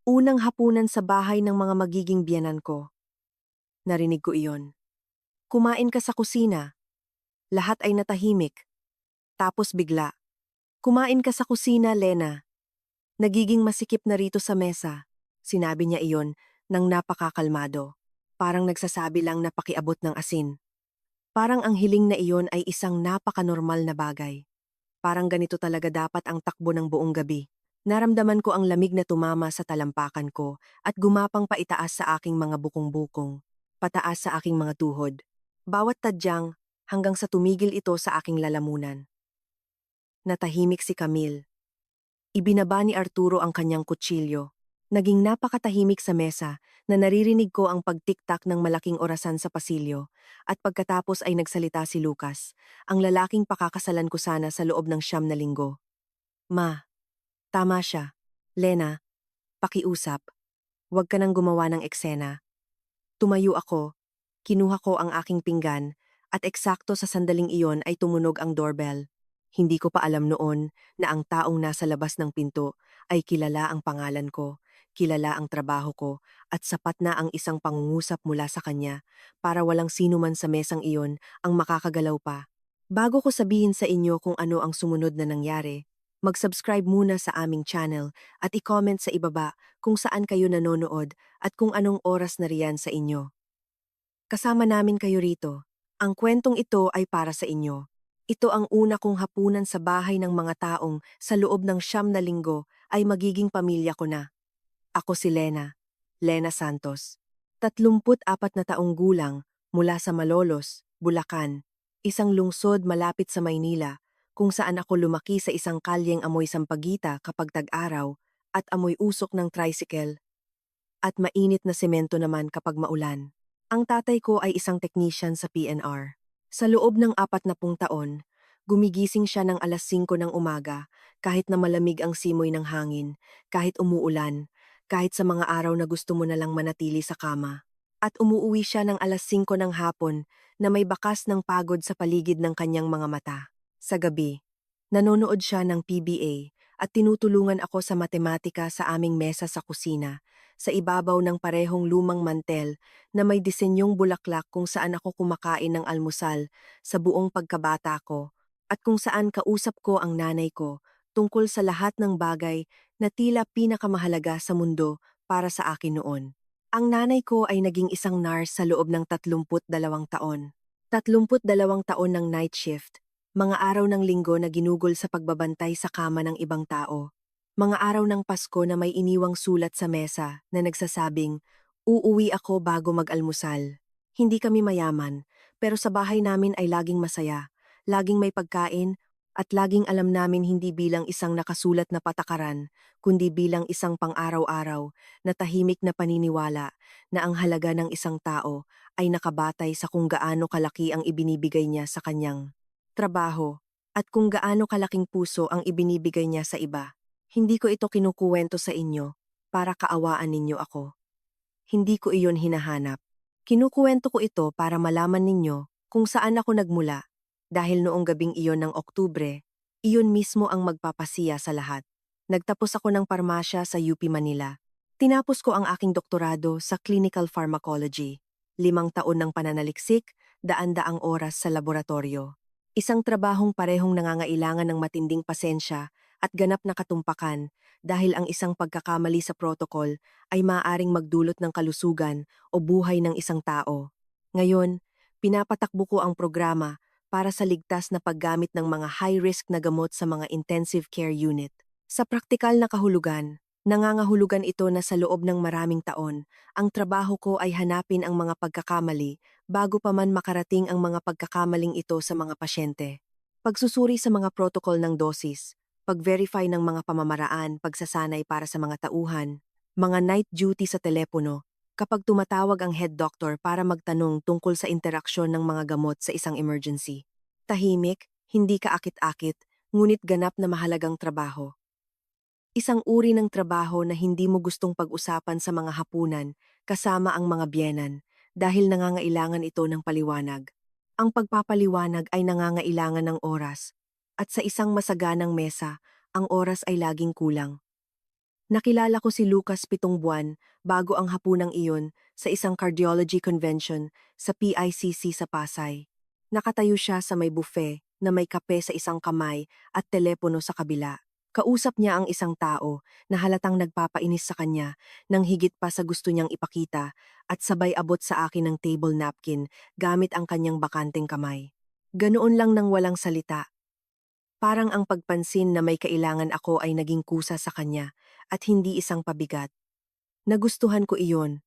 Unang hapunan sa bahay ng mga magiging biyenan ko. Narinig ko iyon. Kumain ka sa kusina. Lahat ay natahimik. Tapos bigla. Kumain ka sa kusina, Lena. Nagiging masikip na rito sa mesa. Sinabi niya iyon nang napakakalmado. Parang nagsasabi lang na pakiabot ng asin. Parang ang hiling na iyon ay isang napakanormal na bagay. Parang ganito talaga dapat ang takbo ng buong gabi. Naramdaman ko ang lamig na tumama sa talampakan ko at gumapang paitaas sa aking mga bukong-bukong, pataas sa aking mga tuhod. Bawat tadyang hanggang sa tumigil ito sa aking lalamunan. Natahimik si Camille. Ibinaba ni Arturo ang kanyang kutsilyo. Naging napakatahimik sa mesa na naririnig ko ang pagtiktak ng malaking orasan sa pasilyo at pagkatapos ay nagsalita si Lucas, ang lalaking pakakasalan ko sana sa loob ng 9 na linggo. Ma, tama siya. Lena, pakiusap. Huwag ka nang gumawa ng eksena. Tumayo ako, kinuha ko ang aking pinggan at eksakto sa sandaling iyon ay tumunog ang doorbell. Hindi ko pa alam noon na ang taong nasa labas ng pinto ay kilala ang pangalan ko, kilala ang trabaho ko, at sapat na ang isang pangungusap mula sa kanya para walang sino man sa mesang iyon ang makakagalaw pa. Bago ko sabihin sa inyo kung ano ang sumunod na nangyari, mag-subscribe muna sa aming channel at i-comment sa ibaba kung saan kayo nanonood at kung anong oras na riyan sa inyo. Kasama namin kayo rito. Ang kwentong ito ay para sa inyo. Ito ang una kong hapunan sa bahay ng mga taong sa loob ng 9 na linggo ay magiging pamilya ko na. Ako si Lena, Lena Santos. 34 na taong gulang mula sa Malolos, Bulacan, isang lungsod malapit sa Maynila kung saan ako lumaki sa isang kalyeng amoy sampagita kapag tag-araw at amoy usok ng tricycle at mainit na semento naman kapag maulan. Ang tatay ko ay isang technician sa PNR. Sa loob ng 40 taon, gumigising siya ng alas 5 ng umaga kahit na malamig ang simoy ng hangin, kahit umuulan, kahit sa mga araw na gusto mo na lang manatili sa kama. At umuuwi siya ng alas 5 ng hapon na may bakas ng pagod sa paligid ng kanyang mga mata. Sa gabi, nanonood siya ng PBA at tinutulungan ako sa matematika sa aming mesa sa kusina, sa ibabaw ng parehong lumang mantel na may disenyong bulaklak kung saan ako kumakain ng almusal sa buong pagkabata ko at kung saan kausap ko ang nanay ko tungkol sa lahat ng bagay na tila pinakamahalaga sa mundo para sa akin noon. Ang nanay ko ay naging isang nurse sa loob ng 32 taon. 32 taon ng night shift, mga araw ng linggo na ginugol sa pagbabantay sa kama ng ibang tao. Mga araw ng Pasko na may iniwang sulat sa mesa na nagsasabing, "Uuwi ako bago mag-almusal." Hindi kami mayaman, pero sa bahay namin ay laging masaya, laging may pagkain, at laging alam namin hindi bilang isang nakasulat na patakaran, kundi bilang isang pang-araw-araw na tahimik na paniniwala na ang halaga ng isang tao ay nakabatay sa kung gaano kalaki ang ibinibigay niya sa kanyang trabaho at kung gaano kalaking puso ang ibinibigay niya sa iba. Hindi ko ito kinukuwento sa inyo para kaawaan ninyo ako. Hindi ko iyon hinahanap. Kinukuwento ko ito para malaman ninyo kung saan ako nagmula dahil noong gabing iyon ng Oktubre, iyon mismo ang magpapasiya sa lahat. Nagtapos ako ng parmasya sa UP Manila. Tinapos ko ang aking doktorado sa Clinical Pharmacology. 5 taon ng pananaliksik, daan-daang oras sa laboratorio. Isang trabahong parehong nangangailangan ng matinding pasensya at ganap na katumpakan dahil ang isang pagkakamali sa protocol ay maaaring magdulot ng kalusugan o buhay ng isang tao. Ngayon, pinapatakbo ko ang programa para sa ligtas na paggamit ng mga high-risk na gamot sa mga intensive care unit. Sa praktikal na kahulugan, nangangahulugan ito na sa loob ng maraming taon, ang trabaho ko ay hanapin ang mga pagkakamali bago pa man makarating ang mga pagkakamaling ito sa mga pasyente. Pagsusuri sa mga protocol ng dosis, pag-verify ng mga pamamaraan, pagsasanay para sa mga tauhan, mga night duty sa telepono, kapag tumatawag ang head doctor para magtanong tungkol sa interaksyon ng mga gamot sa isang emergency. Tahimik, hindi kaakit-akit, ngunit ganap na mahalagang trabaho. Isang uri ng trabaho na hindi mo gustong pag-usapan sa mga hapunan kasama ang mga biyenan dahil nangangailangan ito ng paliwanag. Ang pagpapaliwanag ay nangangailangan ng oras at sa isang masaganang mesa, ang oras ay laging kulang. Nakilala ko si Lucas 7 buwan bago ang hapunang iyon sa isang cardiology convention sa PICC sa Pasay. Nakatayo siya sa may buffet na may kape sa isang kamay at telepono sa kabila. Kausap niya ang isang tao na halatang nagpapainis sa kanya nang higit pa sa gusto niyang ipakita at sabay abot sa akin ng table napkin gamit ang kanyang bakanteng kamay. Ganoon lang nang walang salita. Parang ang pagpansin na may kailangan ako ay naging kusa sa kanya at hindi isang pabigat. Nagustuhan ko iyon,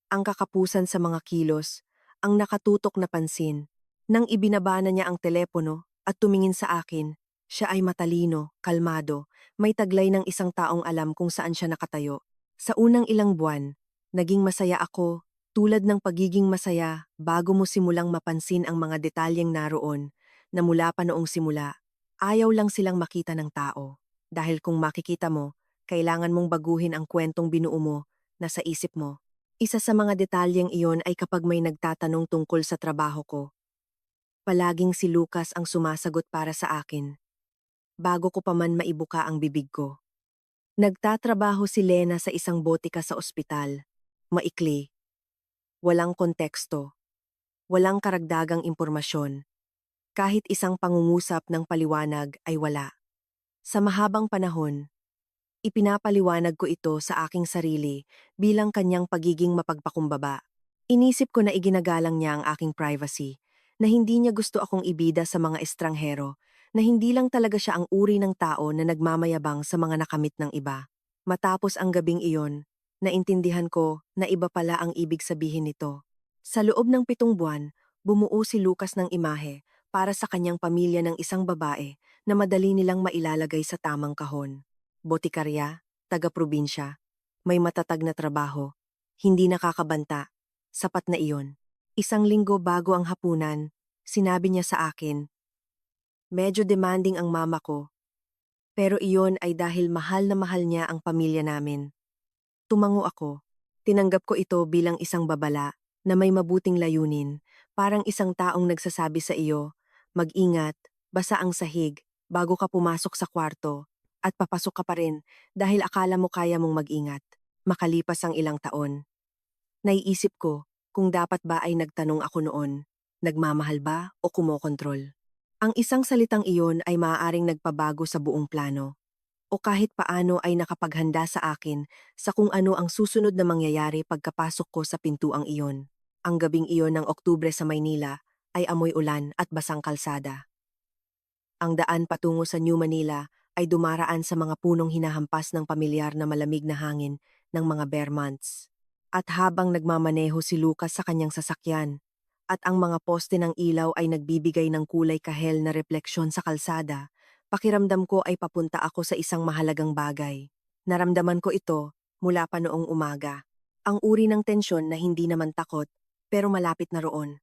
ang kakapusan sa mga kilos, ang nakatutok na pansin. Nang ibinaba na niya ang telepono at tumingin sa akin, siya ay matalino, kalmado, may taglay ng isang taong alam kung saan siya nakatayo. Sa unang ilang buwan, naging masaya ako, tulad ng pagiging masaya bago mo simulang mapansin ang mga detalyeng naroon na mula pa noong simula. Ayaw lang silang makita ng tao. Dahil kung makikita mo, kailangan mong baguhin ang kwentong binuo mo na sa isip mo. Isa sa mga detalyeng iyon ay kapag may nagtatanong tungkol sa trabaho ko. Palaging si Lucas ang sumasagot para sa akin, bago ko pa man maibuka ang bibig ko. Nagtatrabaho si Lena sa isang botika sa ospital. Maikli, walang konteksto, walang karagdagang impormasyon. Kahit isang pangungusap ng paliwanag ay wala. Sa mahabang panahon, ipinapaliwanag ko ito sa aking sarili bilang kanyang pagiging mapagpakumbaba. Inisip ko na iginagalang niya ang aking privacy, na hindi niya gusto akong ibida sa mga estranghero, na hindi lang talaga siya ang uri ng tao na nagmamayabang sa mga nakamit ng iba. Matapos ang gabing iyon, naintindihan ko na iba pala ang ibig sabihin nito. Sa loob ng 7 buwan, bumuo si Lucas ng imahe para sa kanyang pamilya ng isang babae na madali nilang mailalagay sa tamang kahon. Botikarya, taga-probinsya, may matatag na trabaho, hindi nakakabanta, sapat na iyon. Isang linggo bago ang hapunan, sinabi niya sa akin, medyo demanding ang mama ko, pero iyon ay dahil mahal na mahal niya ang pamilya namin. Tumango ako, tinanggap ko ito bilang isang babala na may mabuting layunin, parang isang taong nagsasabi sa iyo, mag-ingat, basa ang sahig, bago ka pumasok sa kwarto, at papasok ka pa rin dahil akala mo kaya mong mag-ingat. Makalipas ang ilang taon, naiisip ko kung dapat ba ay nagtanong ako noon, nagmamahal ba o kumokontrol. Ang isang salitang iyon ay maaaring nagpabago sa buong plano, o kahit paano ay nakapaghanda sa akin sa kung ano ang susunod na mangyayari pagkapasok ko sa pintuang iyon. Ang gabing iyon ng Oktubre sa Maynila ay amoy ulan at basang kalsada. Ang daan patungo sa New Manila ay dumaraan sa mga punong hinahampas ng pamilyar na malamig na hangin ng mga bare months. At habang nagmamaneho si Lucas sa kanyang sasakyan, at ang mga poste ng ilaw ay nagbibigay ng kulay kahel na refleksyon sa kalsada, pakiramdam ko ay papunta ako sa isang mahalagang bagay. Naramdaman ko ito mula pa noong umaga. Ang uri ng tensyon na hindi naman takot, pero malapit na roon.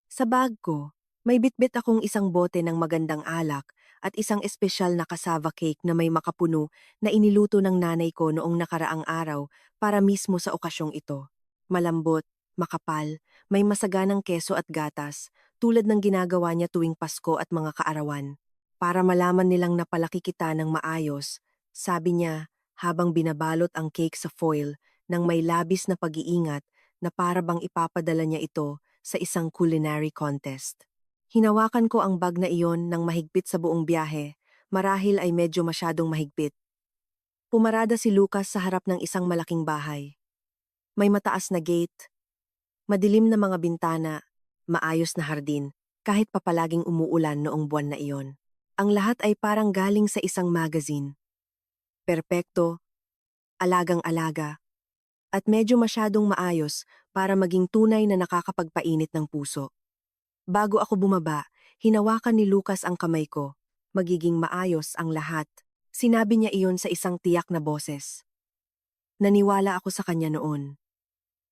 Sa bag ko, may bitbit akong isang bote ng magandang alak at isang espesyal na cassava cake na may makapuno na iniluto ng nanay ko noong nakaraang araw para mismo sa okasyong ito. Malambot, makapal, may masaganang keso at gatas, tulad ng ginagawa niya tuwing Pasko at mga kaarawan. Para malaman nilang napalaki kita ng maayos, sabi niya habang binabalot ang cake sa foil ng may labis na pag-iingat na para bang ipapadala niya ito sa isang culinary contest. Hinawakan ko ang bag na iyon ng mahigpit sa buong biyahe, marahil ay medyo masyadong mahigpit. Pumarada si Lucas sa harap ng isang malaking bahay. May mataas na gate, madilim na mga bintana, maayos na hardin, kahit pa palaging umuulan noong buwan na iyon. Ang lahat ay parang galing sa isang magazine. Perpekto, alagang-alaga, at medyo masyadong maayos para maging tunay na nakakapagpainit ng puso. Bago ako bumaba, hinawakan ni Lucas ang kamay ko. Magiging maayos ang lahat. Sinabi niya iyon sa isang tiyak na boses. Naniwala ako sa kanya noon.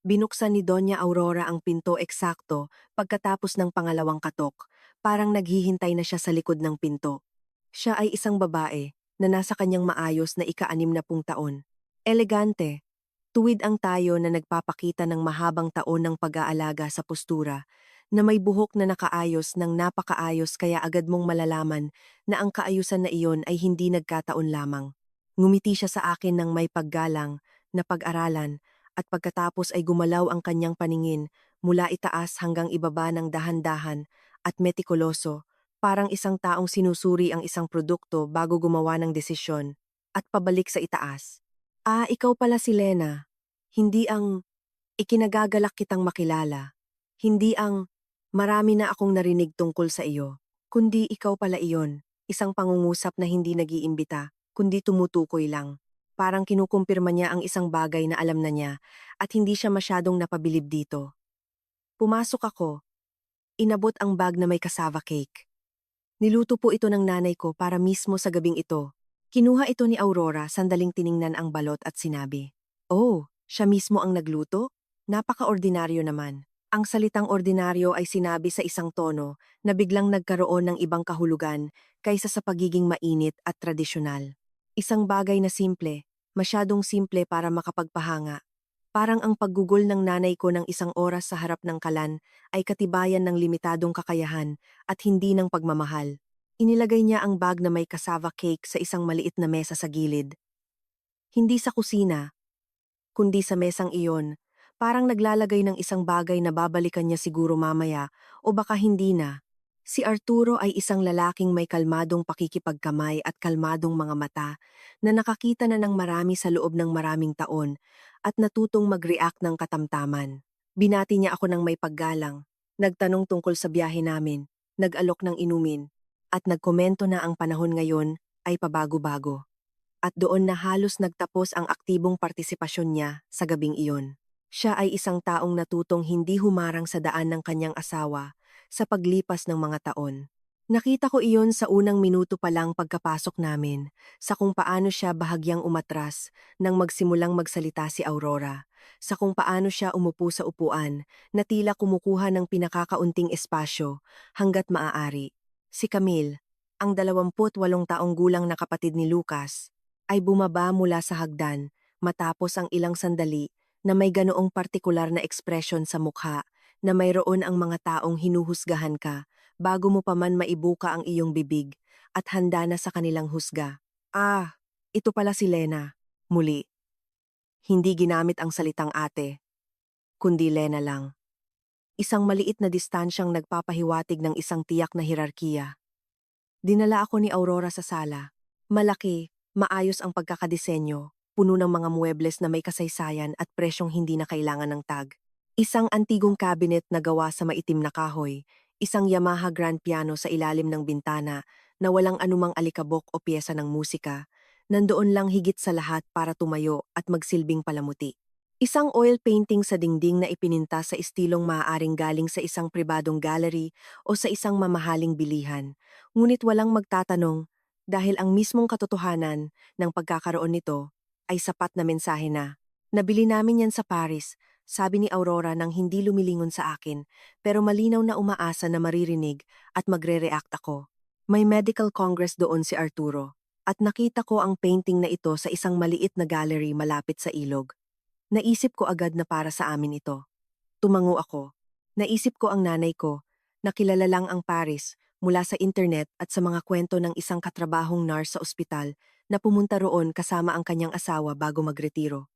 Binuksan ni Doña Aurora ang pinto eksakto pagkatapos ng pangalawang katok, parang naghihintay na siya sa likod ng pinto. Siya ay isang babae na nasa kanyang maayos na ika-60 taon. Elegante, tuwid ang tayo na nagpapakita ng mahabang taon ng pag-aalaga sa postura, na may buhok na nakaayos ng napakaayos kaya agad mong malalaman na ang kaayusan na iyon ay hindi nagkataon lamang. Ngumiti siya sa akin ng may paggalang na pag-aralan at pagkatapos ay gumalaw ang kanyang paningin mula itaas hanggang ibaba ng dahan-dahan at metikuloso, parang isang taong sinusuri ang isang produkto bago gumawa ng desisyon at pabalik sa itaas. Ah, ikaw pala si Lena. Hindi ang ikinagagalak kitang makilala. Hindi ang marami na akong narinig tungkol sa iyo. Kundi ikaw pala iyon, isang pangungusap na hindi nag-iimbita, kundi tumutukoy lang. Parang kinukumpirma niya ang isang bagay na alam na niya at hindi siya masyadong napabilib dito. Pumasok ako, inabot ang bag na may cassava cake. Niluto po ito ng nanay ko para mismo sa gabing ito. Kinuha ito ni Aurora, sandaling tiningnan ang balot at sinabi, "Oh, siya mismo ang nagluto? Napaka-ordinaryo naman." Ang salitang ordinaryo ay sinabi sa isang tono na biglang nagkaroon ng ibang kahulugan kaysa sa pagiging mainit at tradisyonal. Isang bagay na simple, masyadong simple para makapagpahanga. Parang ang paggugol ng nanay ko ng isang oras sa harap ng kalan ay katibayan ng limitadong kakayahan at hindi ng pagmamahal. Inilagay niya ang bag na may cassava cake sa isang maliit na mesa sa gilid. Hindi sa kusina, kundi sa mesang iyon, parang naglalagay ng isang bagay na babalikan niya siguro mamaya o baka hindi na. Si Arturo ay isang lalaking may kalmadong pakikipagkamay at kalmadong mga mata na nakakita na ng marami sa loob ng maraming taon at natutong mag-react ng katamtaman. Binati niya ako ng may paggalang, nagtanong tungkol sa biyahe namin, nag-alok ng inumin, at nagkomento na ang panahon ngayon ay pabago-bago. At doon na halos nagtapos ang aktibong partisipasyon niya sa gabing iyon. Siya ay isang taong natutong hindi humarang sa daan ng kanyang asawa sa paglipas ng mga taon. Nakita ko iyon sa unang minuto pa lang pagkapasok namin, sa kung paano siya bahagyang umatras nang magsimulang magsalita si Aurora, sa kung paano siya umupo sa upuan na tila kumukuha ng pinakakaunting espasyo hanggat maaari. Si Camille, ang 28 taong gulang na kapatid ni Lucas, ay bumaba mula sa hagdan matapos ang ilang sandali na may ganoong partikular na ekspresyon sa mukha na mayroon ang mga taong hinuhusgahan ka bago mo pa man maibuka ang iyong bibig at handa na sa kanilang husga. Ah, ito pala si Lena. Muli, hindi ginamit ang salitang ate, kundi Lena lang. Isang maliit na distansyang nagpapahiwatig ng isang tiyak na hirarkiya. Dinala ako ni Aurora sa sala. Malaki, maayos ang pagkakadisenyo, puno ng mga muebles na may kasaysayan at presyong hindi na kailangan ng tag. Isang antigong cabinet na gawa sa maitim na kahoy, isang Yamaha grand piano sa ilalim ng bintana na walang anumang alikabok o piyesa ng musika, nandoon lang higit sa lahat para tumayo at magsilbing palamuti. Isang oil painting sa dingding na ipininta sa estilong maaaring galing sa isang pribadong gallery o sa isang mamahaling bilihan, ngunit walang magtatanong dahil ang mismong katotohanan ng pagkakaroon nito ay sapat na mensahe na. Nabili namin yan sa Paris, sabi ni Aurora nang hindi lumilingon sa akin, pero malinaw na umaasa na maririnig at magre-react ako. May medical congress doon si Arturo, at nakita ko ang painting na ito sa isang maliit na gallery malapit sa ilog. Naisip ko agad na para sa amin ito. Tumango ako. Naisip ko ang nanay ko, na kilala lang ang Paris mula sa internet at sa mga kwento ng isang katrabahong nurse sa ospital na pumunta roon kasama ang kanyang asawa bago magretiro.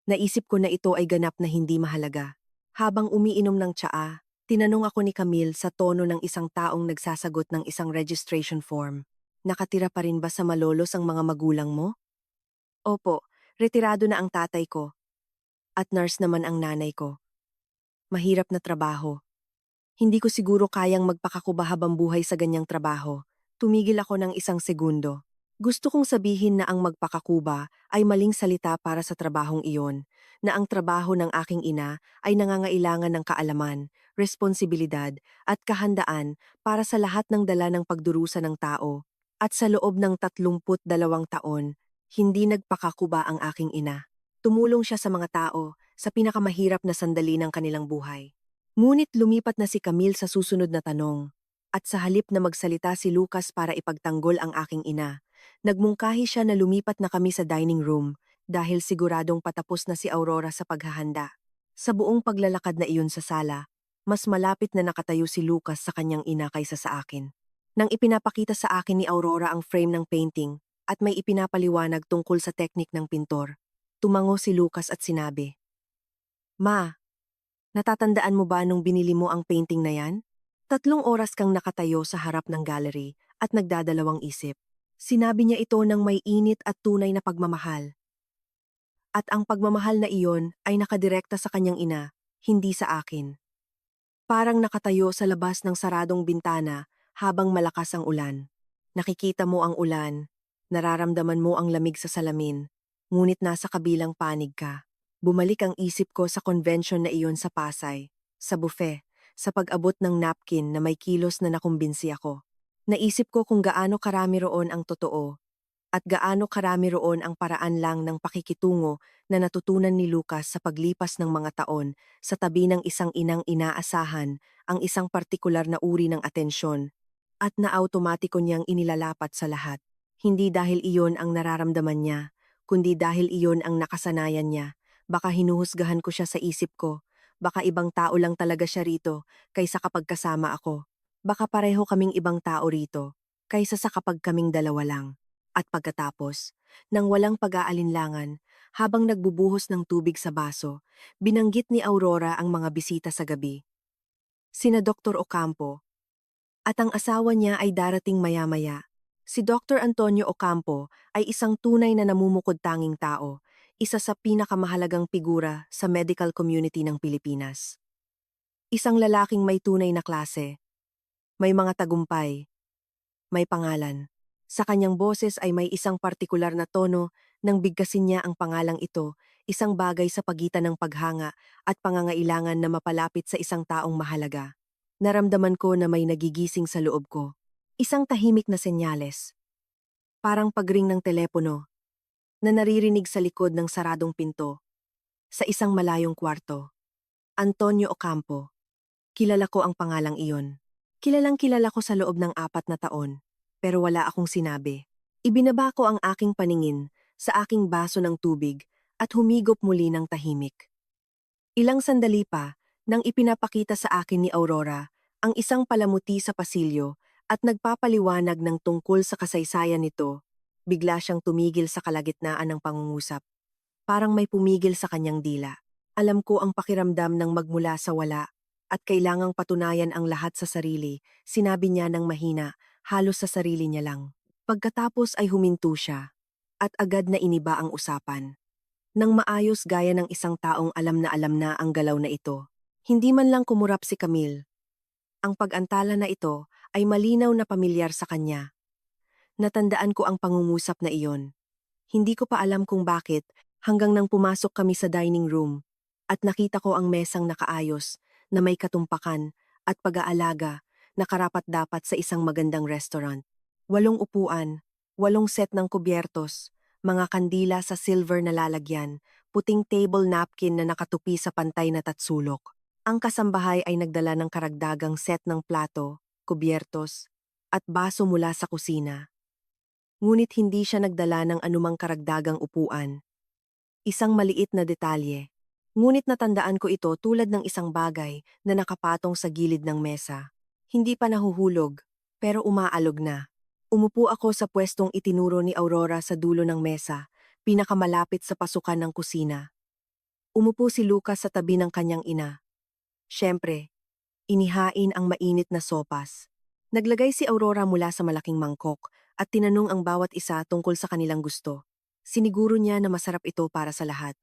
Naisip ko na ito ay ganap na hindi mahalaga. Habang umiinom ng tsaa, tinanong ako ni Camille sa tono ng isang taong nagsasagot ng isang registration form. Nakatira pa rin ba sa Malolos ang mga magulang mo? Opo, retirado na ang tatay ko. At nurse naman ang nanay ko. Mahirap na trabaho. Hindi ko siguro kayang magpakakuba habang buhay sa ganyang trabaho. Tumigil ako ng isang segundo. Gusto kong sabihin na ang magpakakuba ay maling salita para sa trabahong iyon, na ang trabaho ng aking ina ay nangangailangan ng kaalaman, responsibilidad at kahandaan para sa lahat ng dala ng pagdurusa ng tao. At sa loob ng 32 taon, hindi nagpakakuba ang aking ina. Tumulong siya sa mga tao sa pinakamahirap na sandali ng kanilang buhay. Ngunit lumipat na si Camille sa susunod na tanong. At sa halip na magsalita si Lucas para ipagtanggol ang aking ina, nagmungkahi siya na lumipat na kami sa dining room dahil siguradong patapos na si Aurora sa paghahanda. Sa buong paglalakad na iyon sa sala, mas malapit na nakatayo si Lucas sa kanyang ina kaysa sa akin. Nang ipinapakita sa akin ni Aurora ang frame ng painting at may ipinapaliwanag tungkol sa teknik ng pintor. Tumango si Lucas at sinabi, "Ma, natatandaan mo ba nung binili mo ang painting na yan? 3 oras kang nakatayo sa harap ng gallery at nagdadalawang isip." Sinabi niya ito ng may init at tunay na pagmamahal. At ang pagmamahal na iyon ay nakadirekta sa kanyang ina, hindi sa akin. Parang nakatayo sa labas ng saradong bintana habang malakas ang ulan. Nakikita mo ang ulan, nararamdaman mo ang lamig sa salamin, ngunit nasa kabilang panig ka. Bumalik ang isip ko sa convention na iyon sa Pasay, sa buffet, sa pag-abot ng napkin na may kilos na nakumbinsi ako. Naisip ko kung gaano karami roon ang totoo, at gaano karami roon ang paraan lang ng pakikitungo na natutunan ni Lucas sa paglipas ng mga taon sa tabi ng isang inang inaasahan ang isang partikular na uri ng atensyon at na automatiko niyang inilalapat sa lahat. Hindi dahil iyon ang nararamdaman niya, kundi dahil iyon ang nakasanayan niya. Baka hinuhusgahan ko siya sa isip ko, baka ibang tao lang talaga siya rito kaysa kapag kasama ako. Baka pareho kaming ibang tao rito kaysa sa kapag kaming dalawa lang. At pagkatapos, nang walang pag-aalinlangan, habang nagbubuhos ng tubig sa baso, binanggit ni Aurora ang mga bisita sa gabi. Sina Dr. Ocampo, at ang asawa niya ay darating maya-maya. Si Dr. Antonio Ocampo ay isang tunay na namumukod-tanging tao, isa sa pinakamahalagang figura sa medical community ng Pilipinas. Isang lalaking may tunay na klase, may mga tagumpay, may pangalan. Sa kanyang boses ay may isang partikular na tono nang bigkasin niya ang pangalang ito, isang bagay sa pagitan ng paghanga at pangangailangan na mapalapit sa isang taong mahalaga. Naramdaman ko na may nagigising sa loob ko. Isang tahimik na senyales. Parang pagring ng telepono na naririnig sa likod ng saradong pinto sa isang malayong kwarto. Antonio Ocampo. Kilala ko ang pangalang iyon. Kilalang kilala ko sa loob ng 4 na taon. Pero wala akong sinabi. Ibinaba ko ang aking paningin sa aking baso ng tubig at humigop muli ng tahimik. Ilang sandali pa, nang ipinapakita sa akin ni Aurora ang isang palamuti sa pasilyo at nagpapaliwanag ng tungkol sa kasaysayan nito, bigla siyang tumigil sa kalagitnaan ng pangungusap. Parang may pumigil sa kanyang dila. Alam ko ang pakiramdam ng magmula sa wala at kailangang patunayan ang lahat sa sarili, sinabi niya ng mahina, halos sa sarili niya lang. Pagkatapos ay huminto siya, at agad na iniba ang usapan. Nang maayos gaya ng isang taong alam na ang galaw na ito. Hindi man lang kumurap si Camille. Ang pag-antala na ito ay malinaw na pamilyar sa kanya. Natandaan ko ang pangungusap na iyon. Hindi ko pa alam kung bakit hanggang nang pumasok kami sa dining room at nakita ko ang mesang nakaayos na may katumpakan at pag-aalaga na karapat-dapat sa isang magandang restaurant. 8 upuan, 8 set ng kubyertos, mga kandila sa silver na lalagyan, puting table napkin na nakatupi sa pantay na tatsulok. Ang kasambahay ay nagdala ng karagdagang set ng plato, kubyertos, at baso mula sa kusina. Ngunit hindi siya nagdala ng anumang karagdagang upuan. Isang maliit na detalye. Ngunit natandaan ko ito tulad ng isang bagay na nakapatong sa gilid ng mesa. Hindi pa nahuhulog, pero umaalog na. Umupo ako sa pwestong itinuro ni Aurora sa dulo ng mesa, pinakamalapit sa pasukan ng kusina. Umupo si Lucas sa tabi ng kanyang ina. Siyempre, inihain ang mainit na sopas. Naglagay si Aurora mula sa malaking mangkok at tinanong ang bawat isa tungkol sa kanilang gusto. Siniguro niya na masarap ito para sa lahat.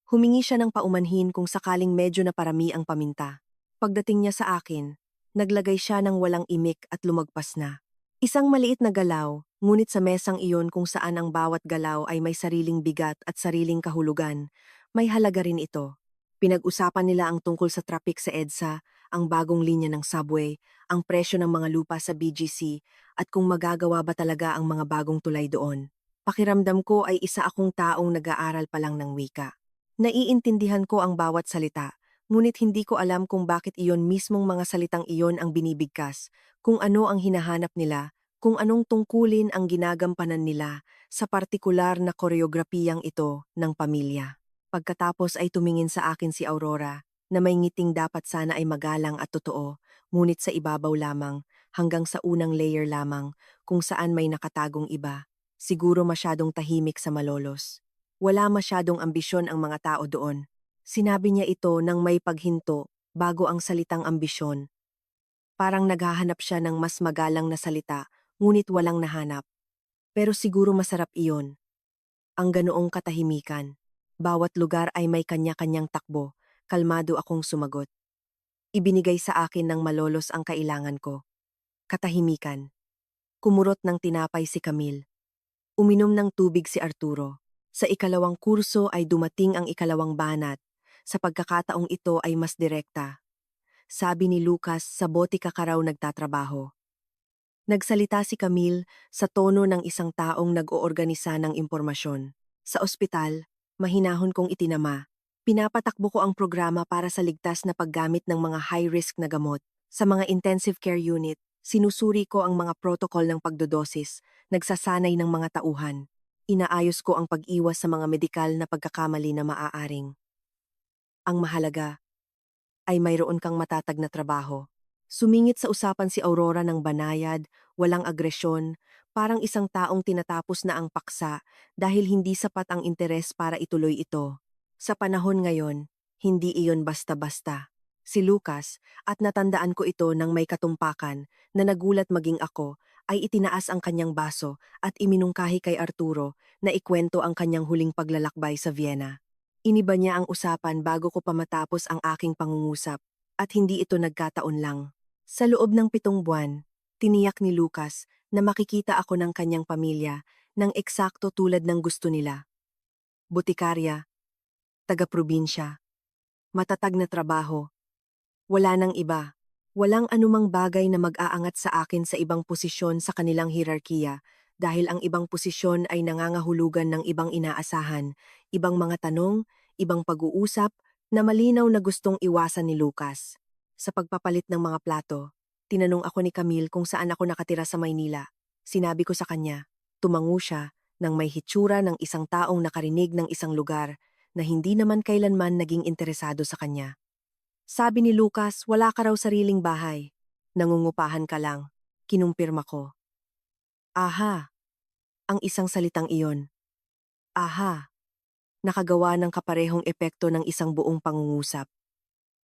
Humingi siya ng paumanhin kung sakaling medyo naparami ang paminta. Pagdating niya sa akin, naglagay siya ng walang imik at lumagpas na. Isang maliit na galaw, ngunit sa mesang iyon kung saan ang bawat galaw ay may sariling bigat at sariling kahulugan, may halaga rin ito. Pinag-usapan nila ang tungkol sa traffic sa EDSA, ang bagong linya ng subway, ang presyo ng mga lupa sa BGC, at kung magagawa ba talaga ang mga bagong tulay doon. Pakiramdam ko ay isa akong taong nag-aaral pa lang ng wika. Naiintindihan ko ang bawat salita, ngunit hindi ko alam kung bakit iyon mismong mga salitang iyon ang binibigkas, kung ano ang hinahanap nila, kung anong tungkulin ang ginagampanan nila sa partikular na koreografiyang ito ng pamilya. Pagkatapos ay tumingin sa akin si Aurora, na may ngiting dapat sana ay magalang at totoo, ngunit sa ibabaw lamang, hanggang sa unang layer lamang, kung saan may nakatagong iba. Siguro masyadong tahimik sa Malolos. Wala masyadong ambisyon ang mga tao doon. Sinabi niya ito nang may paghinto bago ang salitang ambisyon. Parang naghahanap siya ng mas magalang na salita, ngunit walang nahanap. Pero siguro masarap iyon. Ang ganoong katahimikan. Bawat lugar ay may kanya-kanyang takbo. Kalmado akong sumagot. Ibinigay sa akin ng Malolos ang kailangan ko. Katahimikan. Kumurot ng tinapay si Camille. Uminom ng tubig si Arturo. Sa ikalawang kurso ay dumating ang ikalawang banat. Sa pagkakataong ito ay mas direkta. Sabi ni Lucas sa botika ka raw nagtatrabaho. Nagsalita si Camille sa tono ng isang taong nag-oorganisa ng impormasyon. Sa ospital, mahinahon kong itinama. Pinapatakbo ko ang programa para sa ligtas na paggamit ng mga high-risk na gamot. Sa mga intensive care unit, sinusuri ko ang mga protocol ng pagdodosis, nagsasanay ng mga tauhan. Inaayos ko ang pag-iwas sa mga medikal na pagkakamali na maaaring. Ang mahalaga ay mayroon kang matatag na trabaho. Sumingit sa usapan si Aurora ng banayad, walang agresyon, parang isang taong tinatapos na ang paksa dahil hindi sapat ang interes para ituloy ito. Sa panahon ngayon, hindi iyon basta-basta. Si Lucas, at natandaan ko ito nang may katumpakan na nagulat maging ako, ay itinaas ang kanyang baso at iminungkahi kay Arturo na ikwento ang kanyang huling paglalakbay sa Vienna. Iniba niya ang usapan bago ko pa matapos ang aking pangungusap, at hindi ito nagkataon lang. Sa loob ng 7 buwan, tiniyak ni Lucas na makikita ako ng kanyang pamilya ng eksakto tulad ng gusto nila. Botikarya, taga-probinsya, matatag na trabaho, wala nang iba. Walang anumang bagay na mag-aangat sa akin sa ibang posisyon sa kanilang hierarkiya dahil ang ibang posisyon ay nangangahulugan ng ibang inaasahan, ibang mga tanong, ibang pag-uusap na malinaw na gustong iwasan ni Lucas. Sa pagpapalit ng mga plato, tinanong ako ni Camille kung saan ako nakatira sa Maynila. Sinabi ko sa kanya, tumango siya nang may hitsura ng isang taong nakarinig ng isang lugar na hindi naman kailanman naging interesado sa kanya. Sabi ni Lucas, wala ka raw sariling bahay. Nangungupahan ka lang. Kinumpirma ko. Aha, ang isang salitang iyon. Aha, nakagawa ng kaparehong epekto ng isang buong pangungusap.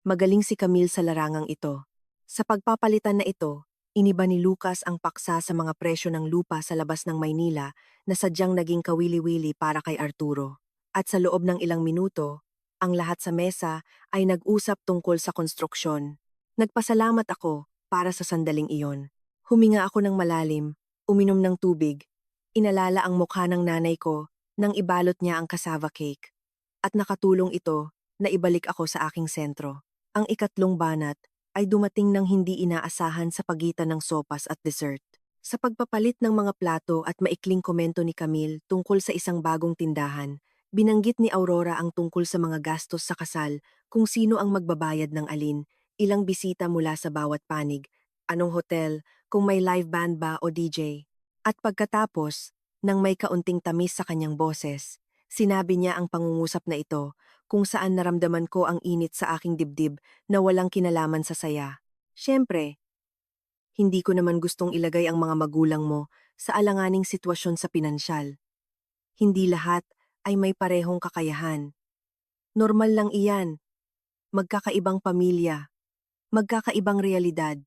Magaling si Camille sa larangang ito. Sa pagpapalitan na ito, iniba ni Lucas ang paksa sa mga presyo ng lupa sa labas ng Maynila na sadyang naging kawili-wili para kay Arturo. At sa loob ng ilang minuto, ang lahat sa mesa ay nag-usap tungkol sa konstruksyon. Nagpasalamat ako para sa sandaling iyon. Huminga ako ng malalim, uminom ng tubig, inalala ang mukha ng nanay ko nang ibalot niya ang cassava cake. At nakatulong ito na ibalik ako sa aking sentro. Ang ikatlong banat ay dumating ng hindi inaasahan sa pagitan ng sopas at dessert. Sa pagpapalit ng mga plato at maikling komento ni Camille tungkol sa isang bagong tindahan, binanggit ni Aurora ang tungkol sa mga gastos sa kasal, kung sino ang magbabayad ng alin, ilang bisita mula sa bawat panig, anong hotel, kung may live band ba o DJ. At pagkatapos, nang may kaunting tamis sa kanyang boses, sinabi niya ang pangungusap na ito, kung saan naramdaman ko ang init sa aking dibdib na walang kinalaman sa saya. Siyempre, hindi ko naman gustong ilagay ang mga magulang mo sa alanganing sitwasyon sa pinansyal. Hindi lahat ay may parehong kakayahan. Normal lang iyan. Magkakaibang pamilya, magkakaibang realidad,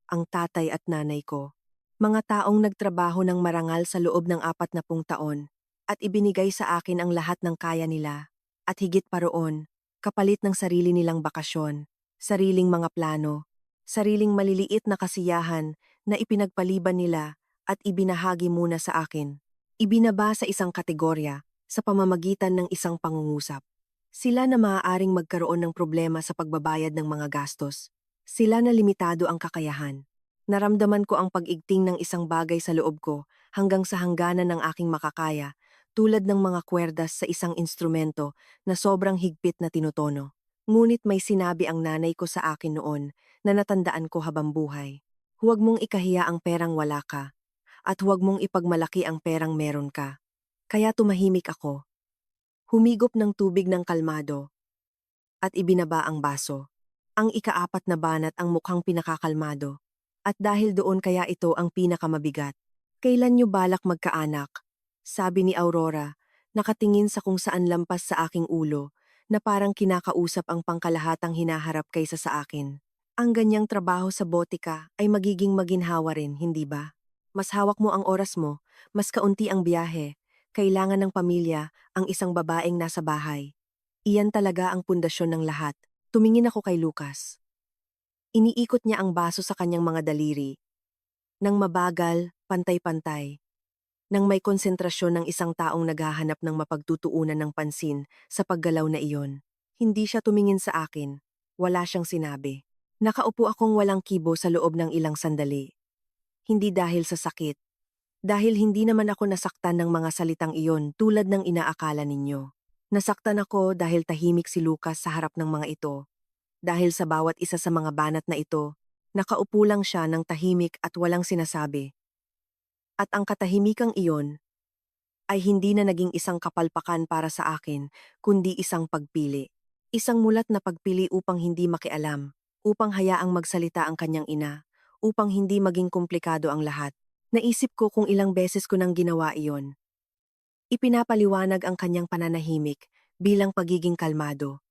ang tatay at nanay ko. Mga taong nagtrabaho ng marangal sa loob ng 40 taon at ibinigay sa akin ang lahat ng kaya nila. At higit pa roon, kapalit ng sarili nilang bakasyon, sariling mga plano, sariling maliliit na kasiyahan na ipinagpaliban nila at ibinahagi muna sa akin. Ibinaba sa isang kategorya sa pamamagitan ng isang pangungusap. Sila na maaaring magkaroon ng problema sa pagbabayad ng mga gastos. Sila na limitado ang kakayahan. Naramdaman ko ang pag-igting ng isang bagay sa loob ko hanggang sa hangganan ng aking makakaya, tulad ng mga kwerdas sa isang instrumento na sobrang higpit na tinutono. Ngunit may sinabi ang nanay ko sa akin noon na natandaan ko habang buhay. Huwag mong ikahiya ang perang wala ka, at huwag mong ipagmalaki ang perang meron ka. Kaya tumahimik ako. Humigop ng tubig ng kalmado, at ibinaba ang baso. Ang ika-4 na banat ang mukhang pinakakalmado. At dahil doon kaya ito ang pinakamabigat. Kailan niyo balak magkaanak? Sabi ni Aurora, nakatingin sa kung saan lampas sa aking ulo, na parang kinakausap ang pangkalahatang hinaharap kaysa sa akin. Ang ganyang trabaho sa botika ay magiging maginhawa rin, hindi ba? Mas hawak mo ang oras mo, mas kaunti ang biyahe. Kailangan ng pamilya ang isang babaeng nasa bahay. Iyan talaga ang pundasyon ng lahat. Tumingin ako kay Lucas. Iniikot niya ang baso sa kanyang mga daliri. Nang mabagal, pantay-pantay. Nang may konsentrasyon ng isang taong naghahanap ng mapagtutuunan ng pansin sa paggalaw na iyon. Hindi siya tumingin sa akin. Wala siyang sinabi. Nakaupo akong walang kibo sa loob ng ilang sandali. Hindi dahil sa sakit. Dahil hindi naman ako nasaktan ng mga salitang iyon tulad ng inaakala ninyo. Nasaktan ako dahil tahimik si Lucas sa harap ng mga ito. Dahil sa bawat isa sa mga banat na ito, nakaupo lang siya ng tahimik at walang sinasabi. At ang katahimikang iyon ay hindi na naging isang kapalpakan para sa akin, kundi isang pagpili. Isang mulat na pagpili upang hindi makialam, upang hayaang magsalita ang kanyang ina, upang hindi maging komplikado ang lahat. Naisip ko kung ilang beses ko nang ginawa iyon. Ipinapaliwanag ang kanyang pananahimik bilang pagiging kalmado,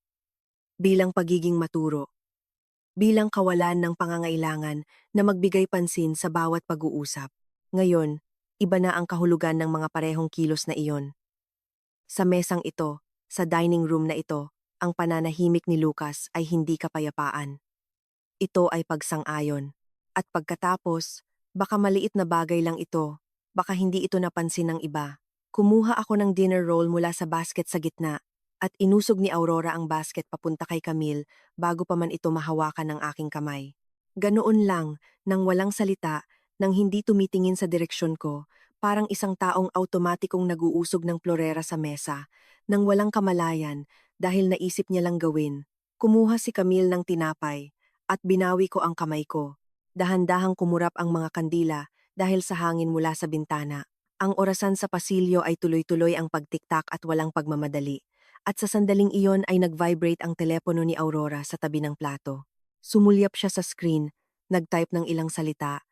bilang pagiging maturo, bilang kawalan ng pangangailangan na magbigay pansin sa bawat pag-uusap. Ngayon, iba na ang kahulugan ng mga parehong kilos na iyon. Sa mesang ito, sa dining room na ito, ang pananahimik ni Lucas ay hindi kapayapaan. Ito ay pagsang-ayon. At pagkatapos, baka maliit na bagay lang ito, baka hindi ito napansin ng iba. Kumuha ako ng dinner roll mula sa basket sa gitna at inusog ni Aurora ang basket papunta kay Camille bago pa man ito mahawakan ng aking kamay. Ganoon lang, nang walang salita, nang hindi tumitingin sa direksyon ko, parang isang taong automatikong nag-uusog ng plorera sa mesa, nang walang kamalayan dahil naisip niya lang gawin. Kumuha si Camille ng tinapay at binawi ko ang kamay ko. Dahan-dahang kumurap ang mga kandila dahil sa hangin mula sa bintana. Ang orasan sa pasilyo ay tuloy-tuloy ang pagtiktak at walang pagmamadali. At sa sandaling iyon ay nag-vibrate ang telepono ni Aurora sa tabi ng plato. Sumulyap siya sa screen, nag-type ng ilang salita.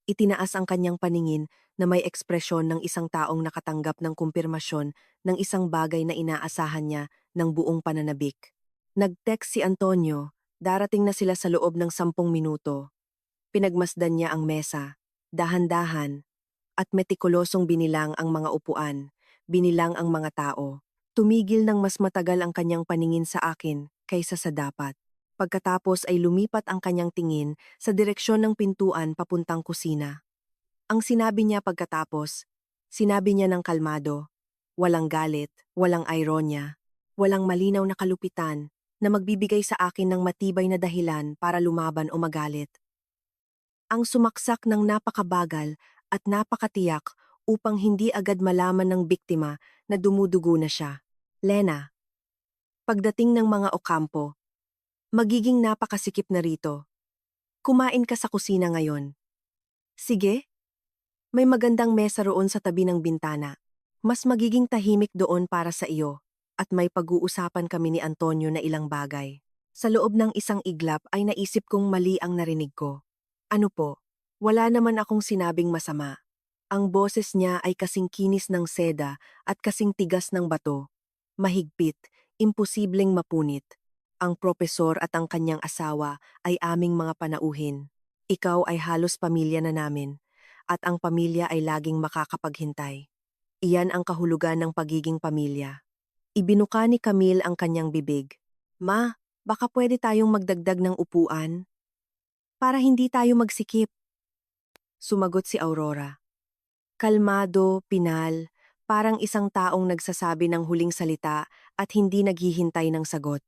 Itinaas ang kanyang paningin na may ekspresyon ng isang taong nakatanggap ng kumpirmasyon ng isang bagay na inaasahan niya ng buong pananabik. Nag-text si Antonio, darating na sila sa loob ng 10 minuto. Pinagmasdan niya ang mesa, dahan-dahan, at metikulosong binilang ang mga upuan, binilang ang mga tao. Tumigil ng mas matagal ang kanyang paningin sa akin kaysa sa dapat. Pagkatapos ay lumipat ang kanyang tingin sa direksyon ng pintuan papuntang kusina. Ang sinabi niya pagkatapos, sinabi niya ng kalmado, walang galit, walang ironya, walang malinaw na kalupitan na magbibigay sa akin ng matibay na dahilan para lumaban o magalit. Ang sumaksak ng napakabagal at napakatiyak upang hindi agad malaman ng biktima na dumudugo na siya. Lena, pagdating ng mga Ocampo, magiging napakasikip na rito. Kumain ka sa kusina ngayon. Sige, may magandang mesa roon sa tabi ng bintana. Mas magiging tahimik doon para sa iyo at may pag-uusapan kami ni Antonio na ilang bagay. Sa loob ng isang iglap ay naisip kong mali ang narinig ko. Ano po? Wala naman akong sinabing masama. Ang boses niya ay kasing kinis ng seda at kasing tigas ng bato. Mahigpit, imposibleng mapunit. Ang propesor at ang kanyang asawa ay aming mga panauhin. Ikaw ay halos pamilya na namin, at ang pamilya ay laging makakapaghintay. Iyan ang kahulugan ng pagiging pamilya. Ibinuka ni Camille ang kanyang bibig. Ma, baka pwede tayong magdagdag ng upuan? Para hindi tayo magsikip. Sumagot si Aurora. Kalmado, pinal, parang isang taong nagsasabi ng huling salita at hindi naghihintay ng sagot.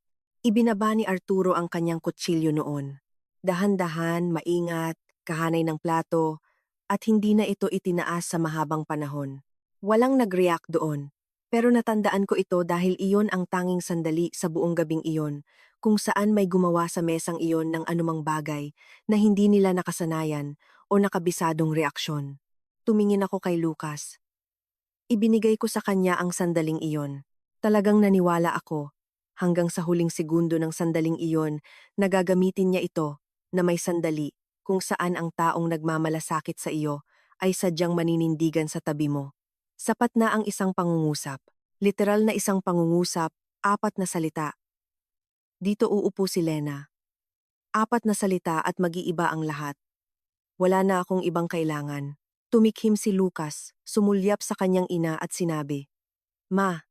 Ibinaba ni Arturo ang kanyang kutsilyo noon. Dahan-dahan, maingat, kahanay ng plato, at hindi na ito itinaas sa mahabang panahon. Walang nag-react doon, pero natandaan ko ito dahil iyon ang tanging sandali sa buong gabing iyon, kung saan may gumawa sa mesang iyon ng anumang bagay na hindi nila nakasanayan o nakabisadong reaksyon. Tumingin ako kay Lucas. Ibinigay ko sa kanya ang sandaling iyon. Talagang naniwala ako, hanggang sa huling segundo ng sandaling iyon, na gagamitin niya ito, na may sandali, kung saan ang taong nagmamalasakit sa iyo ay sadyang maninindigan sa tabi mo. Sapat na ang isang pangungusap. Literal na isang pangungusap, 4 na salita. Dito uupo si Lena. 4 na salita at mag-iiba ang lahat. Wala na akong ibang kailangan. Tumikhim si Lucas, sumulyap sa kanyang ina at sinabi, "Ma,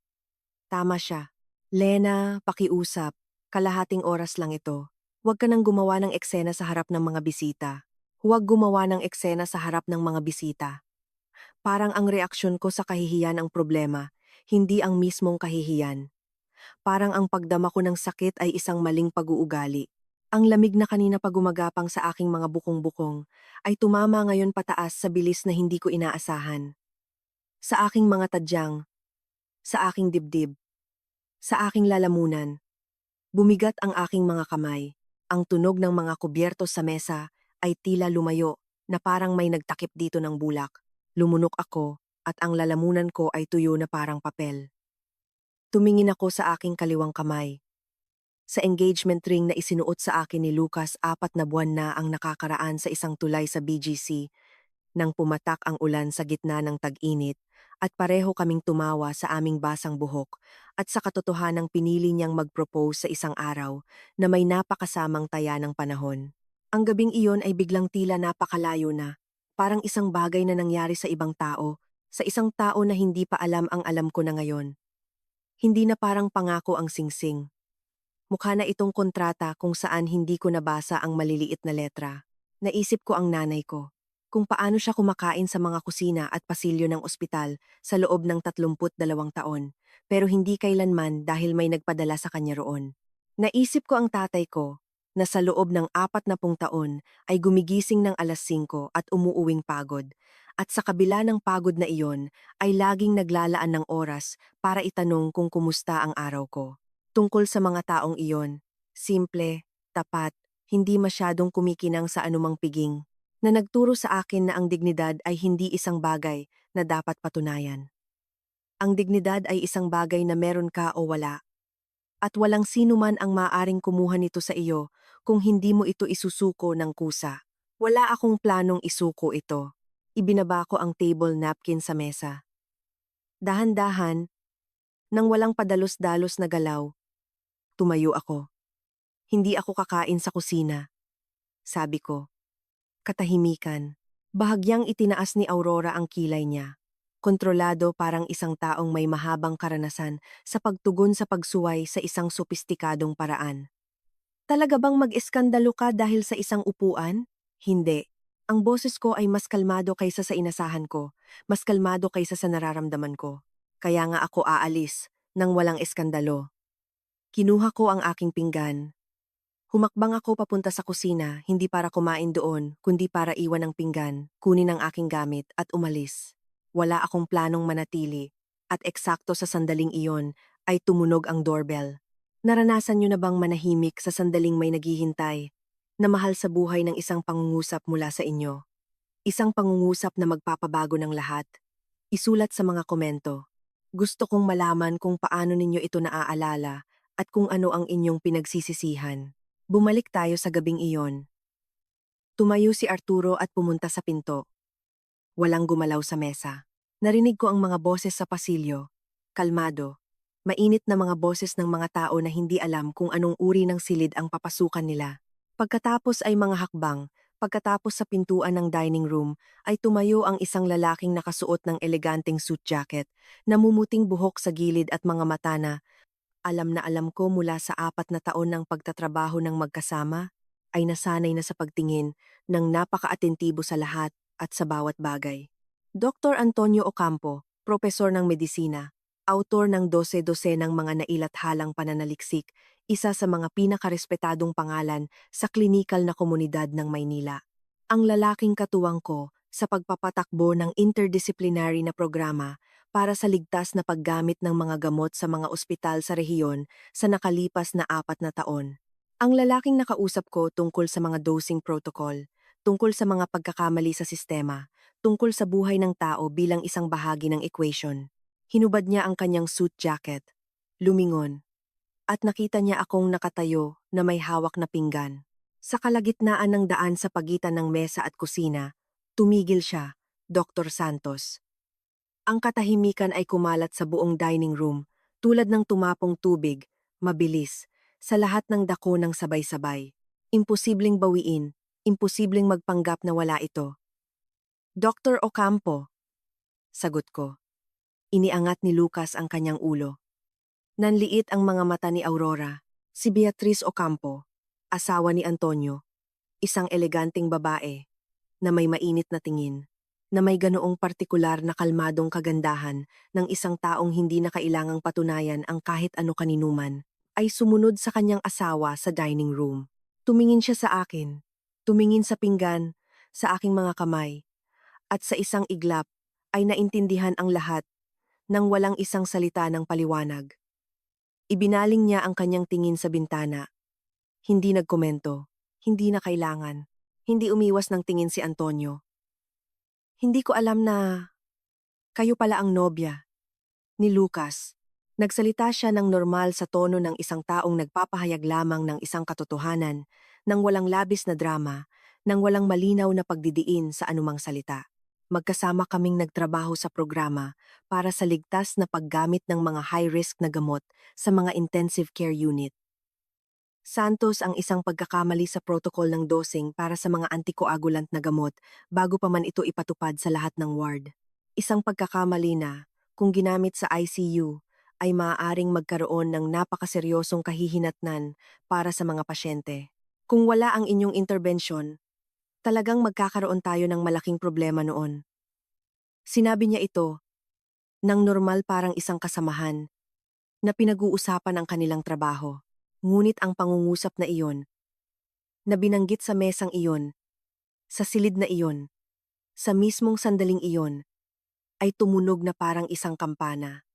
tama siya. Lena, pakiusap. Kalahating oras lang ito. Huwag ka nang gumawa ng eksena sa harap ng mga bisita. Huwag gumawa ng eksena sa harap ng mga bisita." Parang ang reaksyon ko sa kahihiyan ang problema, hindi ang mismong kahihiyan. Parang ang pagdama ko ng sakit ay isang maling pag-uugali. Ang lamig na kanina pa gumagapang sa aking mga bukong-bukong ay tumama ngayon pataas sa bilis na hindi ko inaasahan. Sa aking mga tadyang, sa aking dibdib, sa aking lalamunan, bumigat ang aking mga kamay. Ang tunog ng mga kubyertos sa mesa ay tila lumayo na parang may nagtakip dito ng bulak. Lumunok ako at ang lalamunan ko ay tuyo na parang papel. Tumingin ako sa aking kaliwang kamay. Sa engagement ring na isinuot sa akin ni Lucas 4 na buwan na ang nakakaraan sa isang tulay sa BGC nang pumatak ang ulan sa gitna ng tag-init at pareho kaming tumawa sa aming basang buhok at sa katotohanang pinili niyang mag-propose sa isang araw na may napakasamang taya ng panahon. Ang gabing iyon ay biglang tila napakalayo na, parang isang bagay na nangyari sa ibang tao, sa isang tao na hindi pa alam ang alam ko na ngayon. Hindi na parang pangako ang singsing. Mukha na itong kontrata kung saan hindi ko nabasa ang maliliit na letra. Naisip ko ang nanay ko, kung paano siya kumakain sa mga kusina at pasilyo ng ospital sa loob ng 32 taon, pero hindi kailanman dahil may nagpadala sa kanya roon. Naisip ko ang tatay ko, na sa loob ng 40 taon ay gumigising ng alas 5 at umuuwing pagod, at sa kabila ng pagod na iyon ay laging naglalaan ng oras para itanong kung kumusta ang araw ko. Tungkol sa mga taong iyon, simple, tapat, hindi masyadong kumikinang sa anumang piging, na nagturo sa akin na ang dignidad ay hindi isang bagay na dapat patunayan. Ang dignidad ay isang bagay na meron ka o wala, at walang sino man ang maaaring kumuha nito sa iyo kung hindi mo ito isusuko ng kusa. Wala akong planong isuko ito. Ibinaba ko ang table napkin sa mesa. Dahan-dahan, nang walang padalos-dalos na galaw, tumayo ako. Hindi ako kakain sa kusina. Sabi ko. Katahimikan. Bahagyang itinaas ni Aurora ang kilay niya. Kontrolado parang isang taong may mahabang karanasan sa pagtugon sa pagsuway sa isang sopistikadong paraan. Talaga bang mag-eskandalo ka dahil sa isang upuan? Hindi. Ang boses ko ay mas kalmado kaysa sa inasahan ko, mas kalmado kaysa sa nararamdaman ko. Kaya nga ako aalis, nang walang eskandalo. Kinuha ko ang aking pinggan. Humakbang ako papunta sa kusina, hindi para kumain doon, kundi para iwan ang pinggan, kunin ang aking gamit at umalis. Wala akong planong manatili, at eksakto sa sandaling iyon ay tumunog ang doorbell. Naranasan niyo na bang manahimik sa sandaling may naghihintay, na mahal sa buhay ng isang pangungusap mula sa inyo? Isang pangungusap na magpapabago ng lahat. Isulat sa mga komento. Gusto kong malaman kung paano ninyo ito naaalala at kung ano ang inyong pinagsisisihan. Bumalik tayo sa gabing iyon. Tumayo si Arturo at pumunta sa pinto. Walang gumalaw sa mesa. Narinig ko ang mga boses sa pasilyo. Kalmado. Mainit na mga boses ng mga tao na hindi alam kung anong uri ng silid ang papasukan nila. Pagkatapos ay mga hakbang. Pagkatapos sa pintuan ng dining room, ay tumayo ang isang lalaking nakasuot ng eleganteng suit jacket, namumuting buhok sa gilid at mga mata na alam ko mula sa 4 na taon ng pagtatrabaho ng magkasama, ay nasanay na sa pagtingin ng napaka-atentibo sa lahat at sa bawat bagay. Dr. Antonio Ocampo, propesor ng medisina, autor ng 12 ng mga nailathalang pananaliksik, isa sa mga pinakarespetadong pangalan sa klinikal na komunidad ng Maynila. Ang lalaking katuwang ko sa pagpapatakbo ng interdisciplinary na programa para sa ligtas na paggamit ng mga gamot sa mga ospital sa rehiyon sa nakalipas na 4 na taon. Ang lalaking nakausap ko tungkol sa mga dosing protocol, tungkol sa mga pagkakamali sa sistema, tungkol sa buhay ng tao bilang isang bahagi ng equation. Hinubad niya ang kanyang suit jacket, lumingon, at nakita niya akong nakatayo na may hawak na pinggan. Sa kalagitnaan ng daan sa pagitan ng mesa at kusina, tumigil siya, Dr. Santos. Ang katahimikan ay kumalat sa buong dining room, tulad ng tumapong tubig, mabilis, sa lahat ng dako ng sabay-sabay. Imposibleng bawiin, imposibleng magpanggap na wala ito. Dr. Ocampo, sagot ko. Iniangat ni Lucas ang kanyang ulo. Nanliit ang mga mata ni Aurora, si Beatriz Ocampo, asawa ni Antonio, isang eleganteng babae, na may mainit na tingin, na may ganoong partikular na kalmadong kagandahan ng isang taong hindi na kailangang patunayan ang kahit ano kaninuman, ay sumunod sa kanyang asawa sa dining room. Tumingin siya sa akin, tumingin sa pinggan, sa aking mga kamay, at sa isang iglap ay naintindihan ang lahat nang walang isang salita ng paliwanag. Ibinaling niya ang kanyang tingin sa bintana. Hindi nagkomento, hindi na kailangan, hindi umiwas ng tingin si Antonio. Hindi ko alam na kayo pala ang nobya ni Lucas. Nagsalita siya ng normal sa tono ng isang taong nagpapahayag lamang ng isang katotohanan, nang walang labis na drama, nang walang malinaw na pagdidiin sa anumang salita. Magkasama kaming nagtrabaho sa programa para sa ligtas na paggamit ng mga high-risk na gamot sa mga intensive care unit. Santos ang isang pagkakamali sa protocol ng dosing para sa mga antikoagulant na gamot bago pa man ito ipatupad sa lahat ng ward. Isang pagkakamali na, kung ginamit sa ICU, ay maaaring magkaroon ng napakaseryosong kahihinatnan para sa mga pasyente. Kung wala ang inyong interbensyon, talagang magkakaroon tayo ng malaking problema noon. Sinabi niya ito, nang normal parang isang kasamahan, na pinag-uusapan ang kanilang trabaho. Ngunit ang pangungusap na iyon, na binanggit sa mesang iyon, sa silid na iyon, sa mismong sandaling iyon, ay tumunog na parang isang kampana.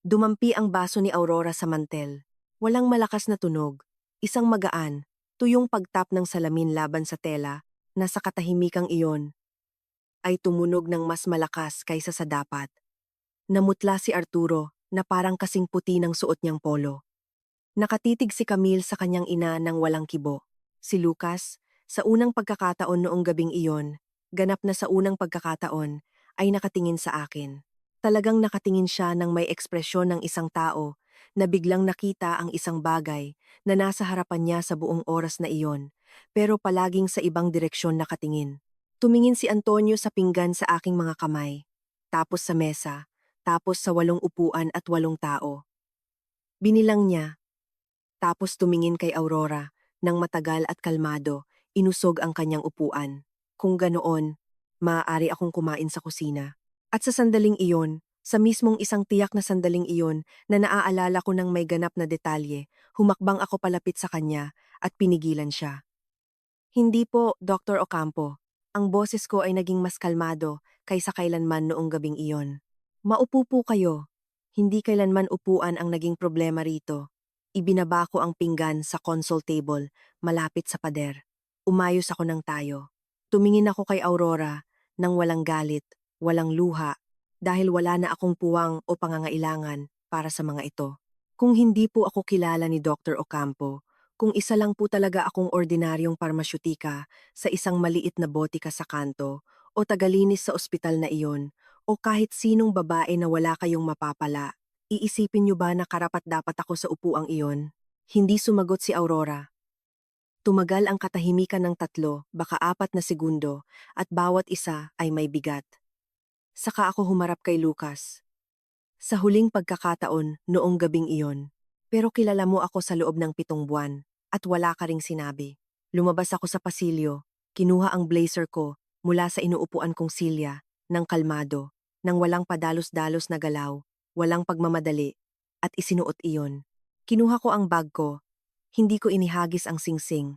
Dumampi ang baso ni Aurora sa mantel. Walang malakas na tunog, isang magaan, tuyong pagtap ng salamin laban sa tela, na sa katahimikang iyon, ay tumunog ng mas malakas kaysa sa dapat. Namutla si Arturo, na parang kasing puti ng suot niyang polo. Nakatitig si Camille sa kanyang ina ng walang kibo. Si Lucas, sa unang pagkakataon noong gabing iyon, ganap na sa unang pagkakataon, ay nakatingin sa akin. Talagang nakatingin siya ng may ekspresyon ng isang tao na biglang nakita ang isang bagay na nasa harapan niya sa buong oras na iyon, pero palaging sa ibang direksyon nakatingin. Tumingin si Antonio sa pinggan sa aking mga kamay, tapos sa mesa, tapos sa 8 upuan at 8 tao. Binilang niya, tapos tumingin kay Aurora, nang matagal at kalmado, inusog ang kanyang upuan. Kung ganoon, maaari akong kumain sa kusina. At sa sandaling iyon, sa mismong isang tiyak na sandaling iyon na naaalala ko ng may ganap na detalye, humakbang ako palapit sa kanya at pinigilan siya. Hindi po, Dr. Ocampo. Ang boses ko ay naging mas kalmado kaysa kailanman noong gabing iyon. Maupo po kayo. Hindi kailanman upuan ang naging problema rito. Ibinaba ko ang pinggan sa console table, malapit sa pader. Umayos ako ng tayo. Tumingin ako kay Aurora, nang walang galit, walang luha, dahil wala na akong puwang o pangangailangan para sa mga ito. Kung hindi po ako kilala ni Dr. Ocampo, kung isa lang po talaga akong ordinaryong parmasyutika sa isang maliit na botika sa kanto, o tagalinis sa ospital na iyon, o kahit sinong babae na wala kayong mapapala, iisipin niyo ba na karapat-dapat ako sa upuang iyon? Hindi sumagot si Aurora. Tumagal ang katahimikan ng 3, baka 4 na segundo, at bawat isa ay may bigat. Saka ako humarap kay Lucas. Sa huling pagkakataon noong gabing iyon, pero kilala mo ako sa loob ng 7 buwan, at wala ka ring sinabi. Lumabas ako sa pasilyo, kinuha ang blazer ko mula sa inuupuan kong silya, ng kalmado, nang walang padalos-dalos na galaw, walang pagmamadali, at isinuot iyon. Kinuha ko ang bag ko, hindi ko inihagis ang singsing.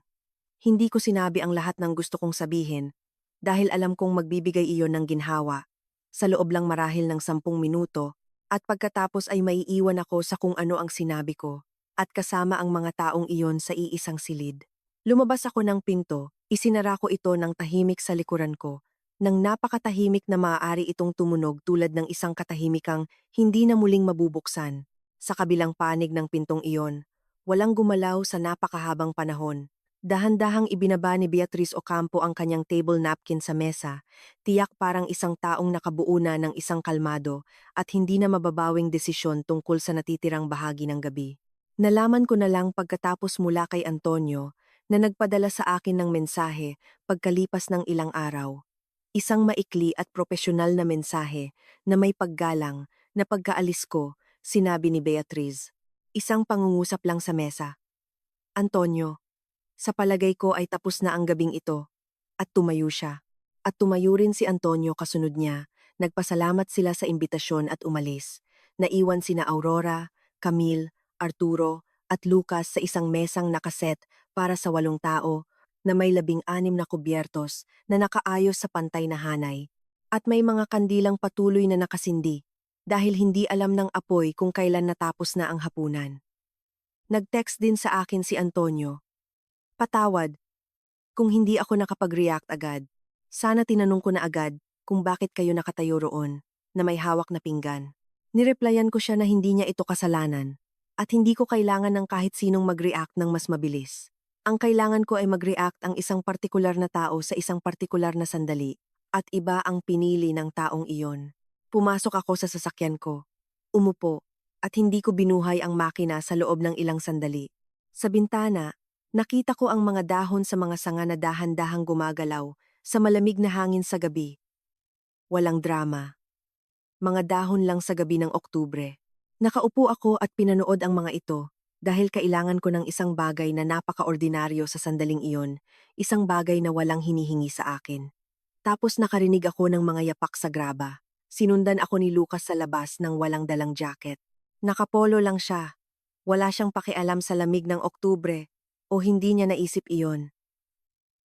Hindi ko sinabi ang lahat ng gusto kong sabihin, dahil alam kong magbibigay iyon ng ginhawa, sa loob lang marahil ng 10 minuto, at pagkatapos ay maiiwan ako sa kung ano ang sinabi ko, at kasama ang mga taong iyon sa iisang silid. Lumabas ako ng pinto, isinara ko ito ng tahimik sa likuran ko, nang napakatahimik na maaari itong tumunog tulad ng isang katahimikang hindi na muling mabubuksan. Sa kabilang panig ng pintong iyon, walang gumalaw sa napakahabang panahon. Dahan-dahang ibinaba ni Beatriz Ocampo ang kanyang table napkin sa mesa, tiyak parang isang taong nakabuo na ng isang kalmado at hindi na mababawing desisyon tungkol sa natitirang bahagi ng gabi. Nalaman ko na lang pagkatapos mula kay Antonio na nagpadala sa akin ng mensahe pagkalipas ng ilang araw. Isang maikli at propesyonal na mensahe na may paggalang na pagkaalis ko, sinabi ni Beatriz. Isang pangungusap lang sa mesa. Antonio, sa palagay ko ay tapos na ang gabing ito. At tumayo siya. At tumayo rin si Antonio kasunod niya. Nagpasalamat sila sa imbitasyon at umalis. Naiwan sina Aurora, Camille, Arturo, at Lucas sa isang mesang nakaset para sa 8 tao na may 16 na kubyertos na nakaayos sa pantay na hanay. At may mga kandilang patuloy na nakasindi dahil hindi alam ng apoy kung kailan natapos na ang hapunan. Nag-text din sa akin si Antonio. Patawad, kung hindi ako nakapag-react agad. Sana tinanong ko na agad kung bakit kayo nakatayo roon na may hawak na pinggan. Nireplyan ko siya na hindi niya ito kasalanan at hindi ko kailangan ng kahit sinong mag-react ng mas mabilis. Ang kailangan ko ay mag-react ang isang partikular na tao sa isang partikular na sandali at iba ang pinili ng taong iyon. Pumasok ako sa sasakyan ko, umupo at hindi ko binuhay ang makina sa loob ng ilang sandali. Sa bintana, nakita ko ang mga dahon sa mga sanga na dahan-dahang gumagalaw sa malamig na hangin sa gabi. Walang drama. Mga dahon lang sa gabi ng Oktubre. Nakaupo ako at pinanood ang mga ito dahil kailangan ko ng isang bagay na napaka-ordinaryo sa sandaling iyon, isang bagay na walang hinihingi sa akin. Tapos nakarinig ako ng mga yapak sa graba. Sinundan ako ni Lucas sa labas ng walang dalang jacket. Nakapolo lang siya. Wala siyang pakialam sa lamig ng Oktubre. O hindi niya naisip iyon.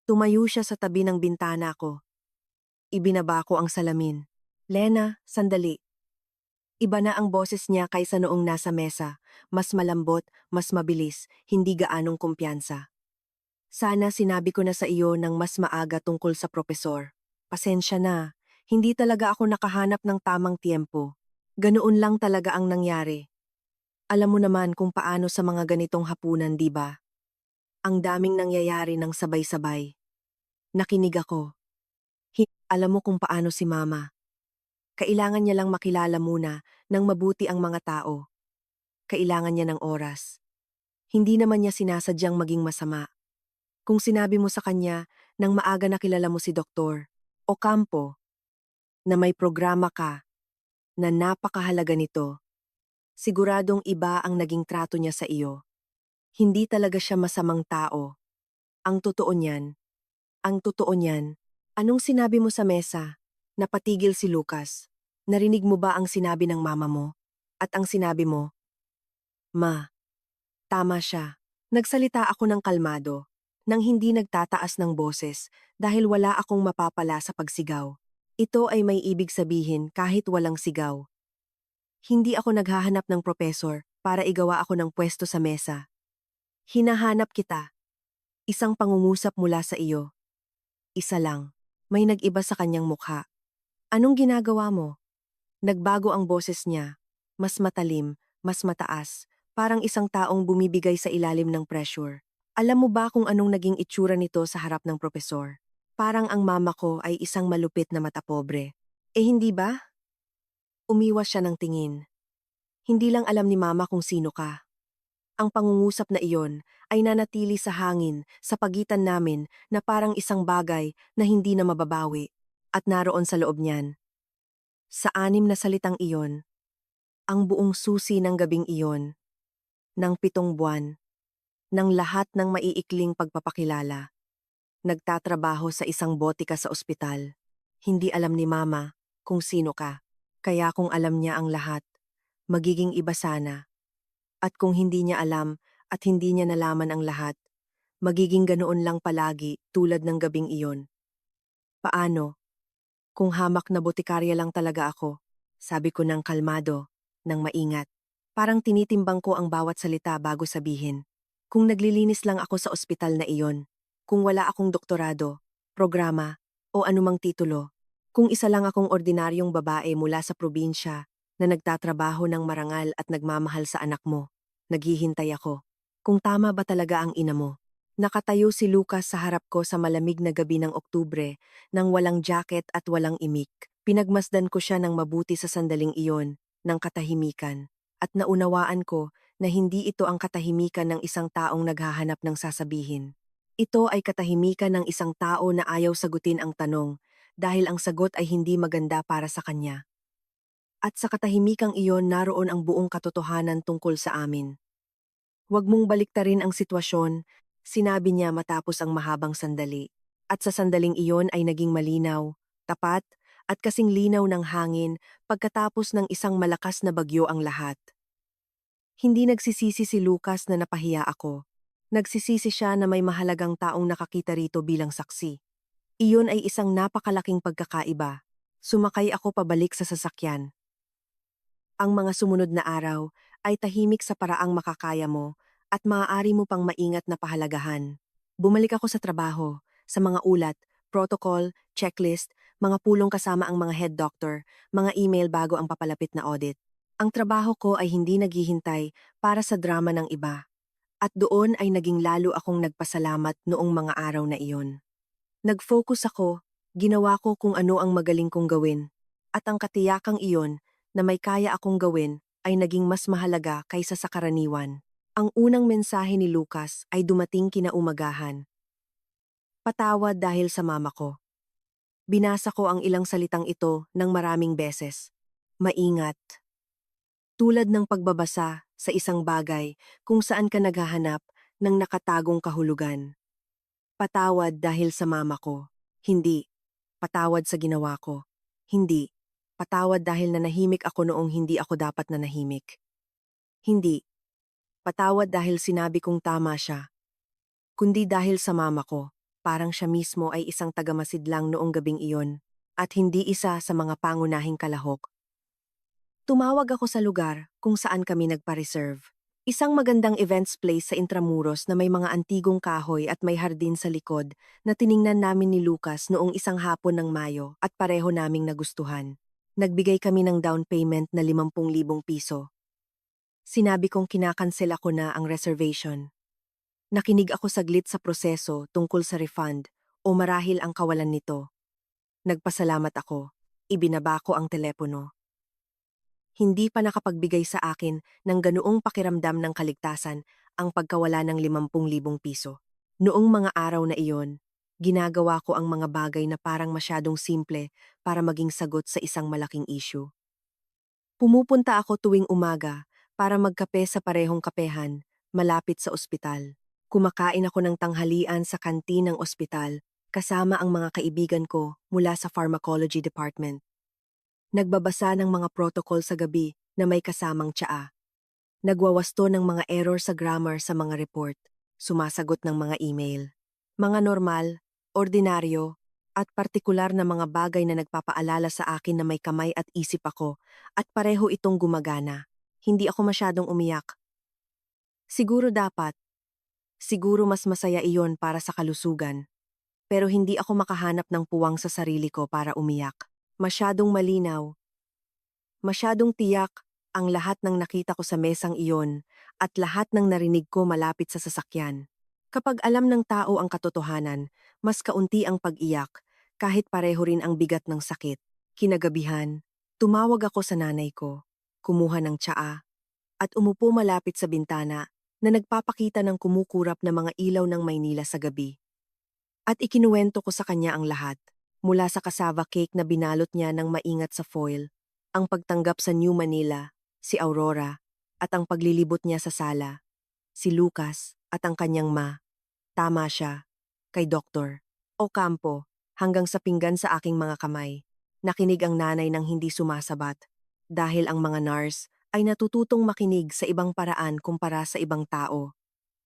Tumayo siya sa tabi ng bintana ko. Ibinaba ko ang salamin. Lena, sandali. Iba na ang boses niya kaysa noong nasa mesa. Mas malambot, mas mabilis, hindi gaanong kumpiyansa. Sana sinabi ko na sa iyo ng mas maaga tungkol sa propesor. Pasensya na, hindi talaga ako nakahanap ng tamang tiempo. Ganoon lang talaga ang nangyari. Alam mo naman kung paano sa mga ganitong hapunan, di ba? Ang daming nangyayari ng sabay-sabay. Nakinig ako. Alam mo kung paano si Mama. Kailangan niya lang makilala muna ng mabuti ang mga tao. Kailangan niya ng oras. Hindi naman niya sinasadyang maging masama. Kung sinabi mo sa kanya nang maaga na kilala mo si Dr. Ocampo, na may programa ka, na napakahalaga nito, siguradong iba ang naging trato niya sa iyo. Hindi talaga siya masamang tao. Ang totoo niyan, anong sinabi mo sa mesa? Napatigil si Lucas. Narinig mo ba ang sinabi ng mama mo? At ang sinabi mo, Ma, tama siya. Nagsalita ako ng kalmado, nang hindi nagtataas ng boses dahil wala akong mapapala sa pagsigaw. Ito ay may ibig sabihin kahit walang sigaw. Hindi ako naghahanap ng propesor para igawa ako ng pwesto sa mesa. Hinahanap kita. Isang pangungusap mula sa iyo. Isa lang. May nag-iba sa kanyang mukha. Anong ginagawa mo? Nagbago ang boses niya. Mas matalim, mas mataas. Parang isang taong bumibigay sa ilalim ng pressure. Alam mo ba kung anong naging itsura nito sa harap ng propesor? Parang ang mama ko ay isang malupit na mata pobre. Eh hindi ba? Umiwas siya ng tingin. Hindi lang alam ni mama kung sino ka. Ang pangungusap na iyon ay nanatili sa hangin sa pagitan namin na parang isang bagay na hindi na mababawi at naroon sa loob niyan. Sa 6 na salitang iyon, ang buong susi ng gabing iyon, ng 7 buwan, ng lahat ng maiikling pagpapakilala. Nagtatrabaho sa isang botika sa ospital. Hindi alam ni mama kung sino ka. Kaya kung alam niya ang lahat, magiging iba sana. At kung hindi niya alam at hindi niya nalaman ang lahat, magiging ganoon lang palagi tulad ng gabing iyon. Paano? Kung hamak na botikarya lang talaga ako, sabi ko ng kalmado, ng maingat. Parang tinitimbang ko ang bawat salita bago sabihin. Kung naglilinis lang ako sa ospital na iyon, kung wala akong doktorado, programa, o anumang titulo, kung isa lang akong ordinaryong babae mula sa probinsya na nagtatrabaho ng marangal at nagmamahal sa anak mo, naghihintay ako. Kung tama ba talaga ang ina mo, Nakatayo si Lucas sa harap ko sa malamig na gabi ng Oktubre, nang walang jacket at walang imik. Pinagmasdan ko siya ng mabuti sa sandaling iyon, ng katahimikan. At naunawaan ko na hindi ito ang katahimikan ng isang taong naghahanap ng sasabihin. Ito ay katahimikan ng isang tao na ayaw sagutin ang tanong, dahil ang sagot ay hindi maganda para sa kanya. At sa katahimikang iyon naroon ang buong katotohanan tungkol sa amin. Huwag mong baliktarin ang sitwasyon, sinabi niya matapos ang mahabang sandali. At sa sandaling iyon ay naging malinaw, tapat, at kasing linaw ng hangin pagkatapos ng isang malakas na bagyo ang lahat. Hindi nagsisisi si Lucas na napahiya ako. Nagsisisi siya na may mahalagang taong nakakita rito bilang saksi. Iyon ay isang napakalaking pagkakaiba. Sumakay ako pabalik sa sasakyan. Ang mga sumunod na araw ay tahimik sa paraang makakaya mo at maaari mo pang maingat na pahalagahan. Bumalik ako sa trabaho, sa mga ulat, protocol, checklist, mga pulong kasama ang mga head doctor, mga email bago ang papalapit na audit. Ang trabaho ko ay hindi naghihintay para sa drama ng iba. At doon ay naging lalo akong nagpasalamat noong mga araw na iyon. Nag-focus ako, ginawa ko kung ano ang magaling kong gawin. At ang katiyakang iyon na may kaya akong gawin ay naging mas mahalaga kaysa sa karaniwan. Ang unang mensahe ni Lucas ay dumating kinaumagahan. Patawad dahil sa mama ko. Binasa ko ang ilang salitang ito ng maraming beses. Maingat. Tulad ng pagbabasa sa isang bagay kung saan ka naghahanap ng nakatagong kahulugan. Patawad dahil sa mama ko. Hindi. Patawad sa ginawa ko. Hindi. Patawad dahil nanahimik ako noong hindi ako dapat nanahimik. Hindi. Patawad dahil sinabi kong tama siya. Kundi dahil sa mama ko, parang siya mismo ay isang tagamasidlang noong gabing iyon, at hindi isa sa mga pangunahing kalahok. Tumawag ako sa lugar kung saan kami nagpa-reserve. Isang magandang events place sa Intramuros na may mga antigong kahoy at may hardin sa likod na tiningnan namin ni Lucas noong isang hapon ng Mayo at pareho naming nagustuhan. Nagbigay kami ng down payment na 50,000 piso. Sinabi kong kinakansel ako na ang reservation. Nakinig ako saglit sa proseso tungkol sa refund o marahil ang kawalan nito. Nagpasalamat ako. Ibinaba ko ang telepono. Hindi pa nakapagbigay sa akin ng ganoong pakiramdam ng kaligtasan ang pagkawala ng 50,000 piso. Noong mga araw na iyon, ginagawa ko ang mga bagay na parang masyadong simple para maging sagot sa isang malaking issue. Pumupunta ako tuwing umaga para magkape sa parehong kapehan, malapit sa ospital. Kumakain ako ng tanghalian sa kantin ng ospital kasama ang mga kaibigan ko mula sa pharmacology department. Nagbabasa ng mga protocol sa gabi na may kasamang tsaa. Nagwawasto ng mga error sa grammar sa mga report. Sumasagot ng mga email. Mga normal, ordinaryo, at partikular na mga bagay na nagpapaalala sa akin na may kamay at isip ako at pareho itong gumagana. Hindi ako masyadong umiyak. Siguro dapat. Siguro mas masaya iyon para sa kalusugan. Pero hindi ako makahanap ng puwang sa sarili ko para umiyak. Masyadong malinaw. Masyadong tiyak ang lahat ng nakita ko sa mesang iyon at lahat ng narinig ko malapit sa sasakyan. Kapag alam ng tao ang katotohanan, mas kaunti ang pag-iyak kahit pareho rin ang bigat ng sakit. Kinagabihan, tumawag ako sa nanay ko, kumuha ng tsaa, at umupo malapit sa bintana na nagpapakita ng kumukurap na mga ilaw ng Maynila sa gabi. At ikinuwento ko sa kanya ang lahat. Mula sa cassava cake na binalot niya ng maingat sa foil, ang pagtanggap sa New Manila, si Aurora, at ang paglilibot niya sa sala, si Lucas at ang kanyang tama siya, kay Dr. Ocampo, hanggang sa pinggan sa aking mga kamay. Nakinig ang nanay ng hindi sumasabat, dahil ang mga nurse ay natututong makinig sa ibang paraan kumpara sa ibang tao.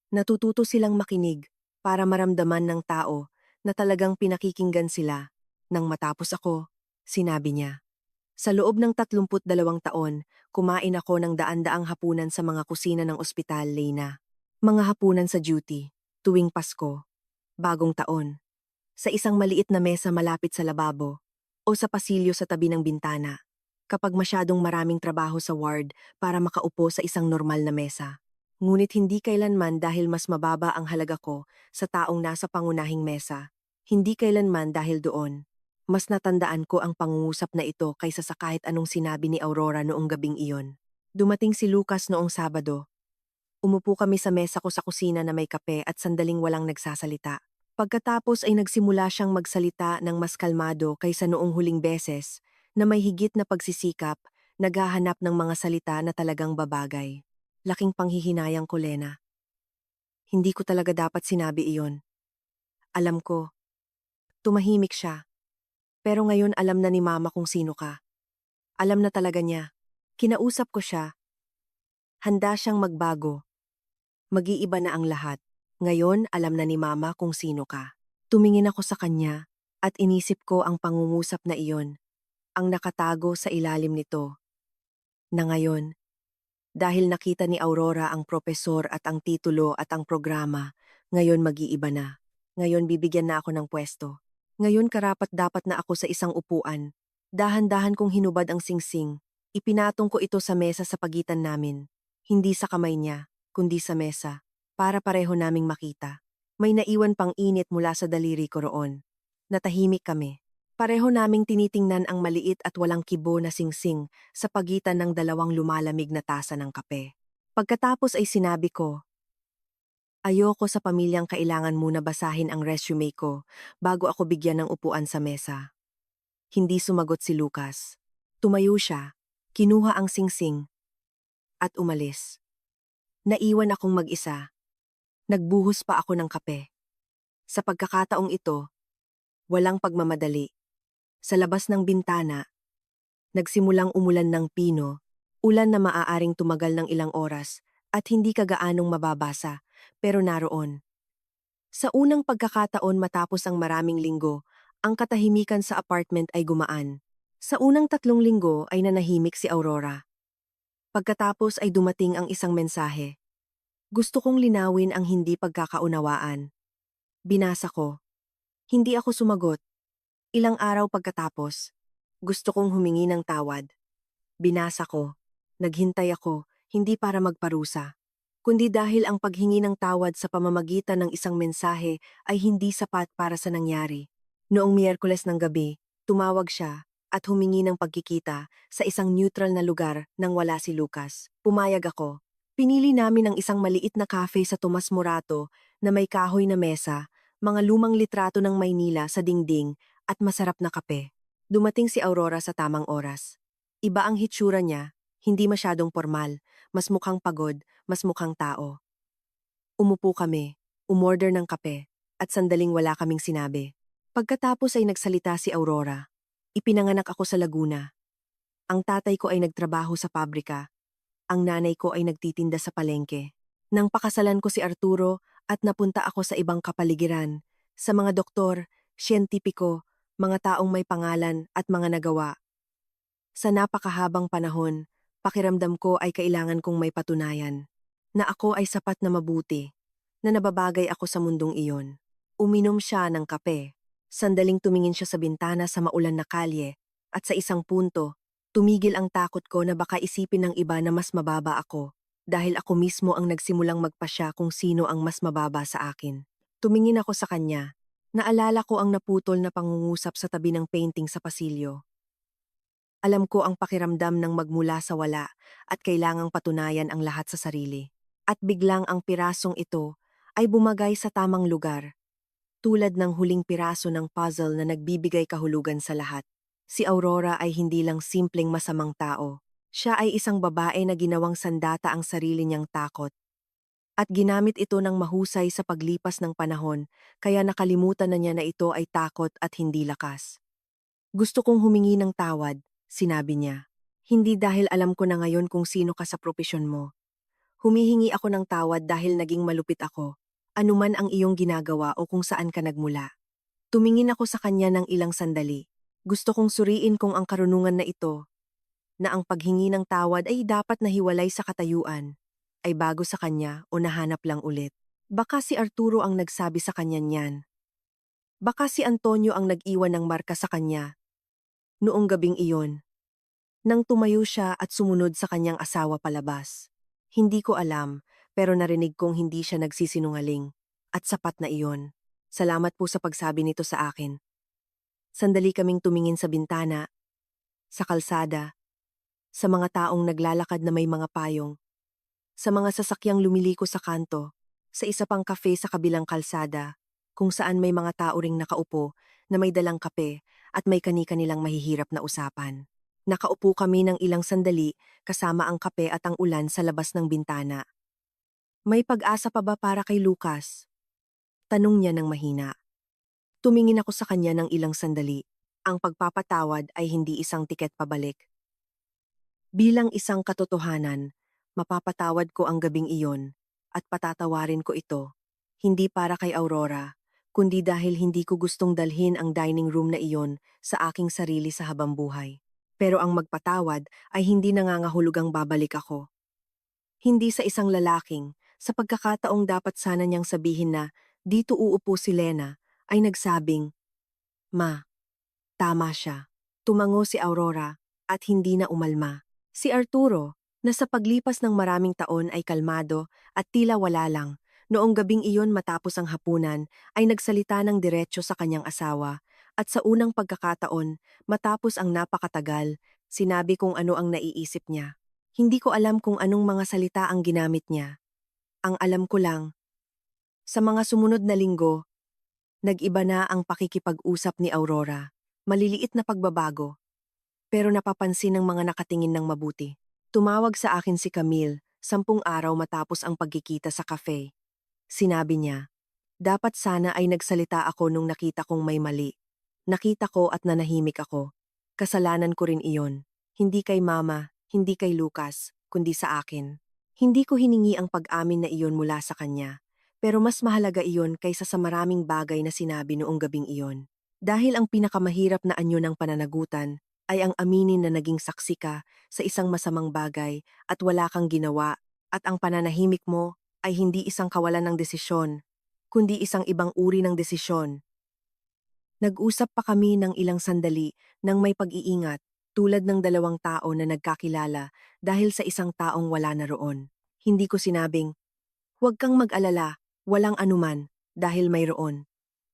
Natututo silang makinig para maramdaman ng tao na talagang pinakikinggan sila. Nang matapos ako, sinabi niya. Sa loob ng 32 taon, kumain ako ng daan-daang hapunan sa mga kusina ng ospital, Leyna. Mga hapunan sa duty, tuwing Pasko, Bagong Taon, sa isang maliit na mesa malapit sa lababo, o sa pasilyo sa tabi ng bintana, kapag masyadong maraming trabaho sa ward para makaupo sa isang normal na mesa. Ngunit hindi kailanman dahil mas mababa ang halaga ko sa taong nasa pangunahing mesa. Hindi kailanman dahil doon. Mas natandaan ko ang pangungusap na ito kaysa sa kahit anong sinabi ni Aurora noong gabing iyon. Dumating si Lucas noong Sabado. Umupo kami sa mesa ko sa kusina na may kape at sandaling walang nagsasalita. Pagkatapos ay nagsimula siyang magsalita ng mas kalmado kaysa noong huling beses, na may higit na pagsisikap, naghahanap ng mga salita na talagang babagay. Laking panghihinayang ko, Lena. Hindi ko talaga dapat sinabi iyon. Alam ko. Tumahimik siya. Pero ngayon alam na ni Mama kung sino ka. Alam na talaga niya. Kinausap ko siya. Handa siyang magbago. Mag-iiba na ang lahat. Ngayon alam na ni Mama kung sino ka. Tumingin ako sa kanya at inisip ko ang pangungusap na iyon, ang nakatago sa ilalim nito. Na ngayon, dahil nakita ni Aurora ang propesor at ang titulo at ang programa, ngayon mag-iiba na. Ngayon bibigyan na ako ng pwesto. Ngayon karapat-dapat na ako sa isang upuan. Dahan-dahan kong hinubad ang singsing. Ipinatong ko ito sa mesa sa pagitan namin. Hindi sa kamay niya, kundi sa mesa. Para pareho naming makita. May naiwan pang init mula sa daliri ko roon. Natahimik kami. Pareho naming tinitingnan ang maliit at walang kibo na singsing sa pagitan ng dalawang lumalamig na tasa ng kape. Pagkatapos ay sinabi ko, ayoko sa pamilyang kailangan muna basahin ang resume ko bago ako bigyan ng upuan sa mesa. Hindi sumagot si Lucas. Tumayo siya, kinuha ang singsing, at umalis. Naiwan akong mag-isa. Nagbuhos pa ako ng kape. Sa pagkakataong ito, walang pagmamadali. Sa labas ng bintana, nagsimulang umulan ng pino, ulan na maaaring tumagal ng ilang oras at hindi kagaanong mababasa, pero naroon. Sa unang pagkakataon matapos ang maraming linggo, ang katahimikan sa apartment ay gumaan. Sa unang 3 linggo ay nanahimik si Aurora. Pagkatapos ay dumating ang isang mensahe. Gusto kong linawin ang hindi pagkakaunawaan. Binasa ko. Hindi ako sumagot. Ilang araw pagkatapos, gusto kong humingi ng tawad. Binasa ko. Naghintay ako, hindi para magparusa, kundi dahil ang paghingi ng tawad sa pamamagitan ng isang mensahe ay hindi sapat para sa nangyari. Noong Miyerkules ng gabi, tumawag siya at humingi ng pagkikita sa isang neutral na lugar nang wala si Lucas. Pumayag ako. Pinili namin ang isang maliit na cafe sa Tomas Morato na may kahoy na mesa, mga lumang litrato ng Maynila sa dingding at masarap na kape. Dumating si Aurora sa tamang oras. Iba ang hitsura niya, hindi masyadong formal, mas mukhang pagod, mas mukhang tao. Umupo kami, umorder ng kape, at sandaling wala kaming sinabi. Pagkatapos ay nagsalita si Aurora. Ipinanganak ako sa Laguna. Ang tatay ko ay nagtrabaho sa pabrika. Ang nanay ko ay nagtitinda sa palengke. Nang pakasalan ko si Arturo at napunta ako sa ibang kapaligiran, sa mga doktor, siyentipiko, mga taong may pangalan at mga nagawa. Sa napakahabang panahon, pakiramdam ko ay kailangan kong may patunayan na ako ay sapat na mabuti, na nababagay ako sa mundong iyon. Uminom siya ng kape. Sandaling tumingin siya sa bintana sa maulan na kalye at sa isang punto, tumigil ang takot ko na baka isipin ng iba na mas mababa ako dahil ako mismo ang nagsimulang magpasya kung sino ang mas mababa sa akin. Tumingin ako sa kanya. Naalala ko ang naputol na pangungusap sa tabi ng painting sa pasilyo. Alam ko ang pakiramdam ng magmula sa wala at kailangang patunayan ang lahat sa sarili. At biglang ang pirasong ito ay bumagay sa tamang lugar. Tulad ng huling piraso ng puzzle na nagbibigay kahulugan sa lahat. Si Aurora ay hindi lang simpleng masamang tao. Siya ay isang babae na ginawang sandata ang sarili niyang takot. At ginamit ito ng mahusay sa paglipas ng panahon, kaya nakalimutan na niya na ito ay takot at hindi lakas. Gusto kong humingi ng tawad, sinabi niya. Hindi dahil alam ko na ngayon kung sino ka sa propesyon mo. Humihingi ako ng tawad dahil naging malupit ako. Anuman ang iyong ginagawa o kung saan ka nagmula. Tumingin ako sa kanya ng ilang sandali. Gusto kong suriin kung ang karunungan na ito, na ang paghingi ng tawad ay dapat nahiwalay sa katayuan, ay bago sa kanya o nahanap lang ulit. Baka si Arturo ang nagsabi sa kanya niyan. Baka si Antonio ang nag-iwan ng marka sa kanya. Noong gabing iyon, nang tumayo siya at sumunod sa kanyang asawa palabas. Hindi ko alam, pero narinig kong hindi siya nagsisinungaling. At sapat na iyon. Salamat po sa pagsabi nito sa akin. Sandali kaming tumingin sa bintana, sa kalsada, sa mga taong naglalakad na may mga payong, sa mga sasakyang lumiliko sa kanto, sa isa pang kafe sa kabilang kalsada, kung saan may mga tao ring nakaupo na may dalang kape at may kani-kanilang mahihirap na usapan. Nakaupo kami ng ilang sandali kasama ang kape at ang ulan sa labas ng bintana. May pag-asa pa ba para kay Lucas? Tanong niya ng mahina. Tumingin ako sa kanya ng ilang sandali. Ang pagpapatawad ay hindi isang tiket pabalik. Bilang isang katotohanan, mapapatawad ko ang gabing iyon at patatawarin ko ito, hindi para kay Aurora, kundi dahil hindi ko gustong dalhin ang dining room na iyon sa aking sarili sa habang buhay. Pero ang magpatawad ay hindi nangangahulugang babalik ako. Hindi sa isang lalaking, sa pagkakataong dapat sana niyang sabihin na dito uupo si Lena, ay nagsabing, "Ma, tama siya." Tumango si Aurora at hindi na umalma. Si Arturo, na sa paglipas ng maraming taon ay kalmado at tila wala lang, noong gabing iyon matapos ang hapunan ay nagsalita ng diretso sa kanyang asawa at sa unang pagkakataon, matapos ang napakatagal, sinabi kung ano ang naiisip niya. Hindi ko alam kung anong mga salita ang ginamit niya. Ang alam ko lang, sa mga sumunod na linggo, nag-iba na ang pakikipag-usap ni Aurora. Maliliit na pagbabago, pero napapansin ng mga nakatingin ng mabuti. Tumawag sa akin si Camille, 10 araw matapos ang pagkikita sa cafe. Sinabi niya, dapat sana ay nagsalita ako nung nakita kong may mali. Nakita ko at nanahimik ako. Kasalanan ko rin iyon. Hindi kay Mama, hindi kay Lucas, kundi sa akin. Hindi ko hiningi ang pag-amin na iyon mula sa kanya. Pero mas mahalaga iyon kaysa sa maraming bagay na sinabi noong gabing iyon. Dahil ang pinakamahirap na anyo ng pananagutan ay ang aminin na naging saksi ka sa isang masamang bagay at wala kang ginawa at ang pananahimik mo ay hindi isang kawalan ng desisyon, kundi isang ibang uri ng desisyon. Nag-usap pa kami ng ilang sandali nang may pag-iingat tulad ng dalawang tao na nagkakilala dahil sa isang taong wala na roon. Hindi ko sinabing, "Huwag kang mag-alala, walang anuman," dahil mayroon.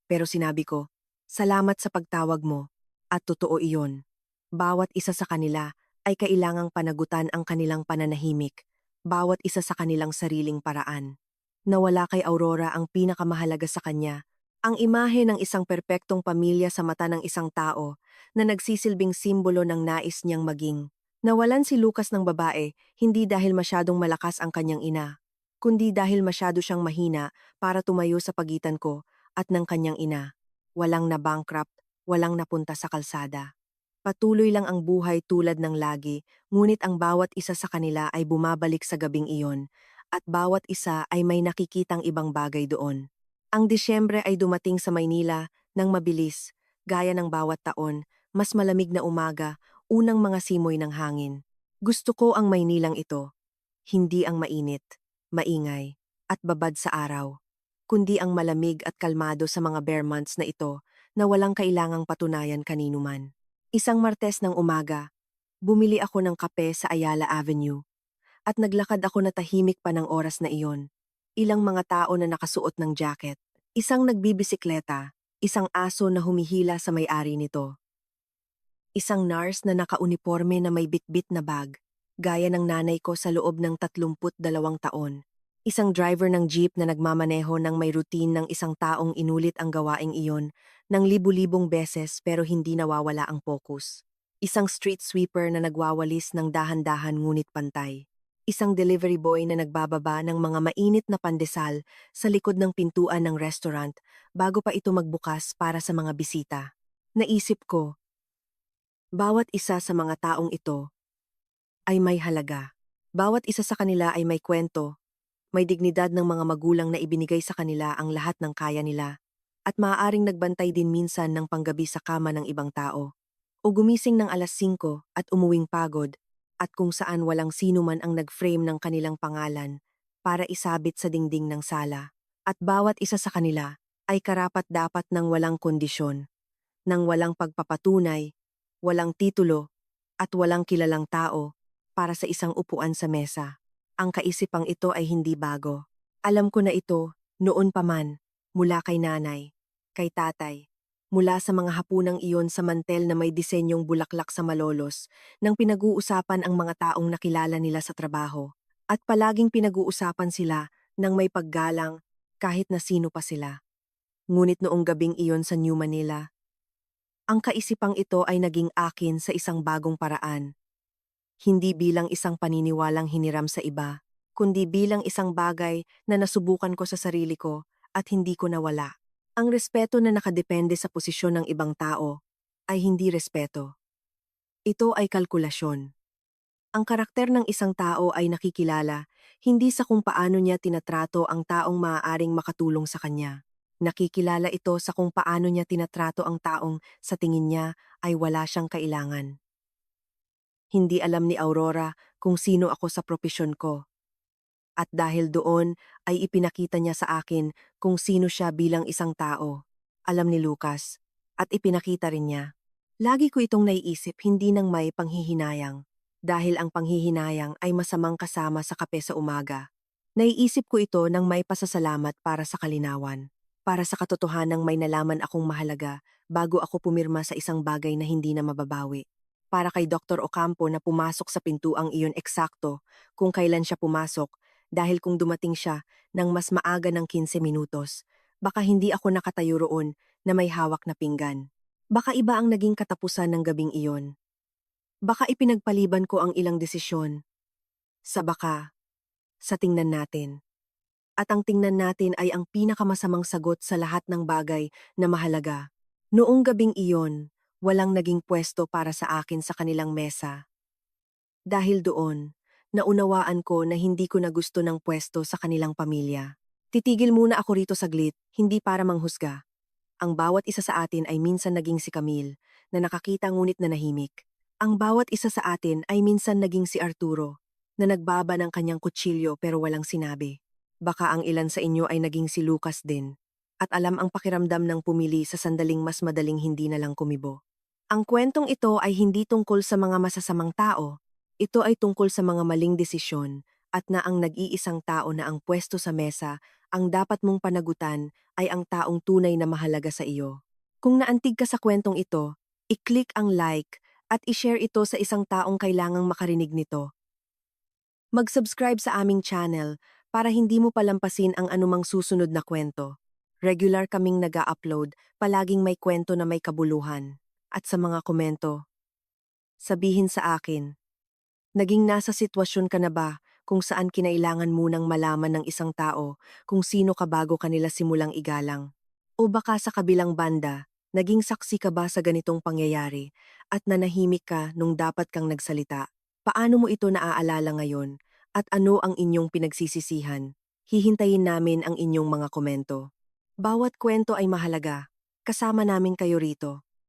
Pero sinabi ko, "Salamat sa pagtawag mo." At totoo iyon. Bawat isa sa kanila ay kailangang panagutan ang kanilang pananahimik, bawat isa sa kanilang sariling paraan. Nawala kay Aurora ang pinakamahalaga sa kanya, ang imahe ng isang perpektong pamilya sa mata ng isang tao na nagsisilbing simbolo ng nais niyang maging. Nawalan si Lucas ng babae hindi dahil masyadong malakas ang kanyang ina, kundi dahil masyado siyang mahina para tumayo sa pagitan ko at ng kanyang ina. Walang na-bankrupt, walang napunta sa kalsada. Patuloy lang ang buhay tulad ng lagi, ngunit ang bawat isa sa kanila ay bumabalik sa gabing iyon, at bawat isa ay may nakikitang ibang bagay doon. Ang Disyembre ay dumating sa Maynila nang mabilis, gaya ng bawat taon, mas malamig na umaga, unang mga simoy ng hangin. Gusto ko ang Maynilang ito, hindi ang mainit, maingay, at babad sa araw, kundi ang malamig at kalmado sa mga bare months na ito na walang kailangang patunayan kanino man. Isang Martes ng umaga, bumili ako ng kape sa Ayala Avenue at naglakad ako na tahimik pa ng oras na iyon. Ilang mga tao na nakasuot ng jacket, isang nagbibisikleta, isang aso na humihila sa may-ari nito, isang nurse na nakauniforme na may bitbit na bag, gaya ng nanay ko sa loob ng 32 taon. Isang driver ng jeep na nagmamaneho ng may routine ng isang taong inulit ang gawaing iyon ng libu-libong beses pero hindi nawawala ang focus. Isang street sweeper na nagwawalis ng dahan-dahan ngunit pantay. Isang delivery boy na nagbababa ng mga mainit na pandesal sa likod ng pintuan ng restaurant bago pa ito magbukas para sa mga bisita. Naisip ko, bawat isa sa mga taong ito ay may halaga. Bawat isa sa kanila ay may kwento, may dignidad ng mga magulang na ibinigay sa kanila ang lahat ng kaya nila, at maaaring nagbantay din minsan ng panggabi sa kama ng ibang tao, o gumising ng alas 5 at umuwing pagod, at kung saan walang sino man ang nag-frame ng kanilang pangalan para isabit sa dingding ng sala. At bawat isa sa kanila ay karapat-dapat ng walang kondisyon, ng walang pagpapatunay, walang titulo, at walang kilalang tao para sa isang upuan sa mesa. Ang kaisipang ito ay hindi bago. Alam ko na ito, noon pa man, mula kay nanay, kay tatay, mula sa mga hapunang iyon sa mantel na may disenyong bulaklak sa malolos, nang pinag-uusapan ang mga taong nakilala nila sa trabaho. At palaging pinag-uusapan sila ng may paggalang kahit na sino pa sila. Ngunit noong gabing iyon sa New Manila, ang kaisipang ito ay naging akin sa isang bagong paraan. Hindi bilang isang paniniwalang hiniram sa iba, kundi bilang isang bagay na nasubukan ko sa sarili ko at hindi ko nawala. Ang respeto na nakadepende sa posisyon ng ibang tao ay hindi respeto. Ito ay kalkulasyon. Ang karakter ng isang tao ay nakikilala hindi sa kung paano niya tinatrato ang taong maaaring makatulong sa kanya. Nakikilala ito sa kung paano niya tinatrato ang taong sa tingin niya ay wala siyang kailangan. Hindi alam ni Aurora kung sino ako sa propesyon ko. At dahil doon ay ipinakita niya sa akin kung sino siya bilang isang tao. Alam ni Lucas. At ipinakita rin niya. Lagi ko itong naiisip hindi nang may panghihinayang. Dahil ang panghihinayang ay masamang kasama sa kape sa umaga. Naiisip ko ito nang may pasasalamat para sa kalinawan. Para sa katotohanang may nalaman akong mahalaga bago ako pumirma sa isang bagay na hindi na mababawi. Para kay Dr. Ocampo na pumasok sa pintuang iyon eksakto kung kailan siya pumasok dahil kung dumating siya ng mas maaga ng 15 minutos, baka hindi ako nakatayo roon na may hawak na pinggan. Baka iba ang naging katapusan ng gabing iyon. Baka ipinagpaliban ko ang ilang desisyon. Sa baka, sa tingnan natin. At ang tingnan natin ay ang pinakamasamang sagot sa lahat ng bagay na mahalaga. Noong gabing iyon, walang naging pwesto para sa akin sa kanilang mesa. Dahil doon, naunawaan ko na hindi ko na gusto ng pwesto sa kanilang pamilya. Titigil muna ako rito saglit, hindi para manghusga. Ang bawat isa sa atin ay minsan naging si Camille, na nakakita ngunit nanahimik. Ang bawat isa sa atin ay minsan naging si Arturo, na nagbaba ng kanyang kutsilyo pero walang sinabi. Baka ang ilan sa inyo ay naging si Lucas din, at alam ang pakiramdam ng pumili sa sandaling mas madaling hindi na lang kumibo. Ang kwentong ito ay hindi tungkol sa mga masasamang tao, ito ay tungkol sa mga maling desisyon at na ang nag-iisang tao na ang pwesto sa mesa, ang dapat mong panagutan ay ang taong tunay na mahalaga sa iyo. Kung naantig ka sa kwentong ito, i-click ang like at i-share ito sa isang taong kailangang makarinig nito. Mag-subscribe sa aming channel para hindi mo palampasin ang anumang susunod na kwento. Regular kaming nag-a-upload, palaging may kwento na may kabuluhan. At sa mga komento, sabihin sa akin, naging nasa sitwasyon ka na ba kung saan kinailangan munang malaman ng isang tao kung sino ka bago kanila simulang igalang? O baka sa kabilang banda, naging saksi ka ba sa ganitong pangyayari at nanahimik ka nung dapat kang nagsalita? Paano mo ito naaalala ngayon at ano ang inyong pinagsisisihan? Hihintayin namin ang inyong mga komento. Bawat kwento ay mahalaga. Kasama namin kayo rito.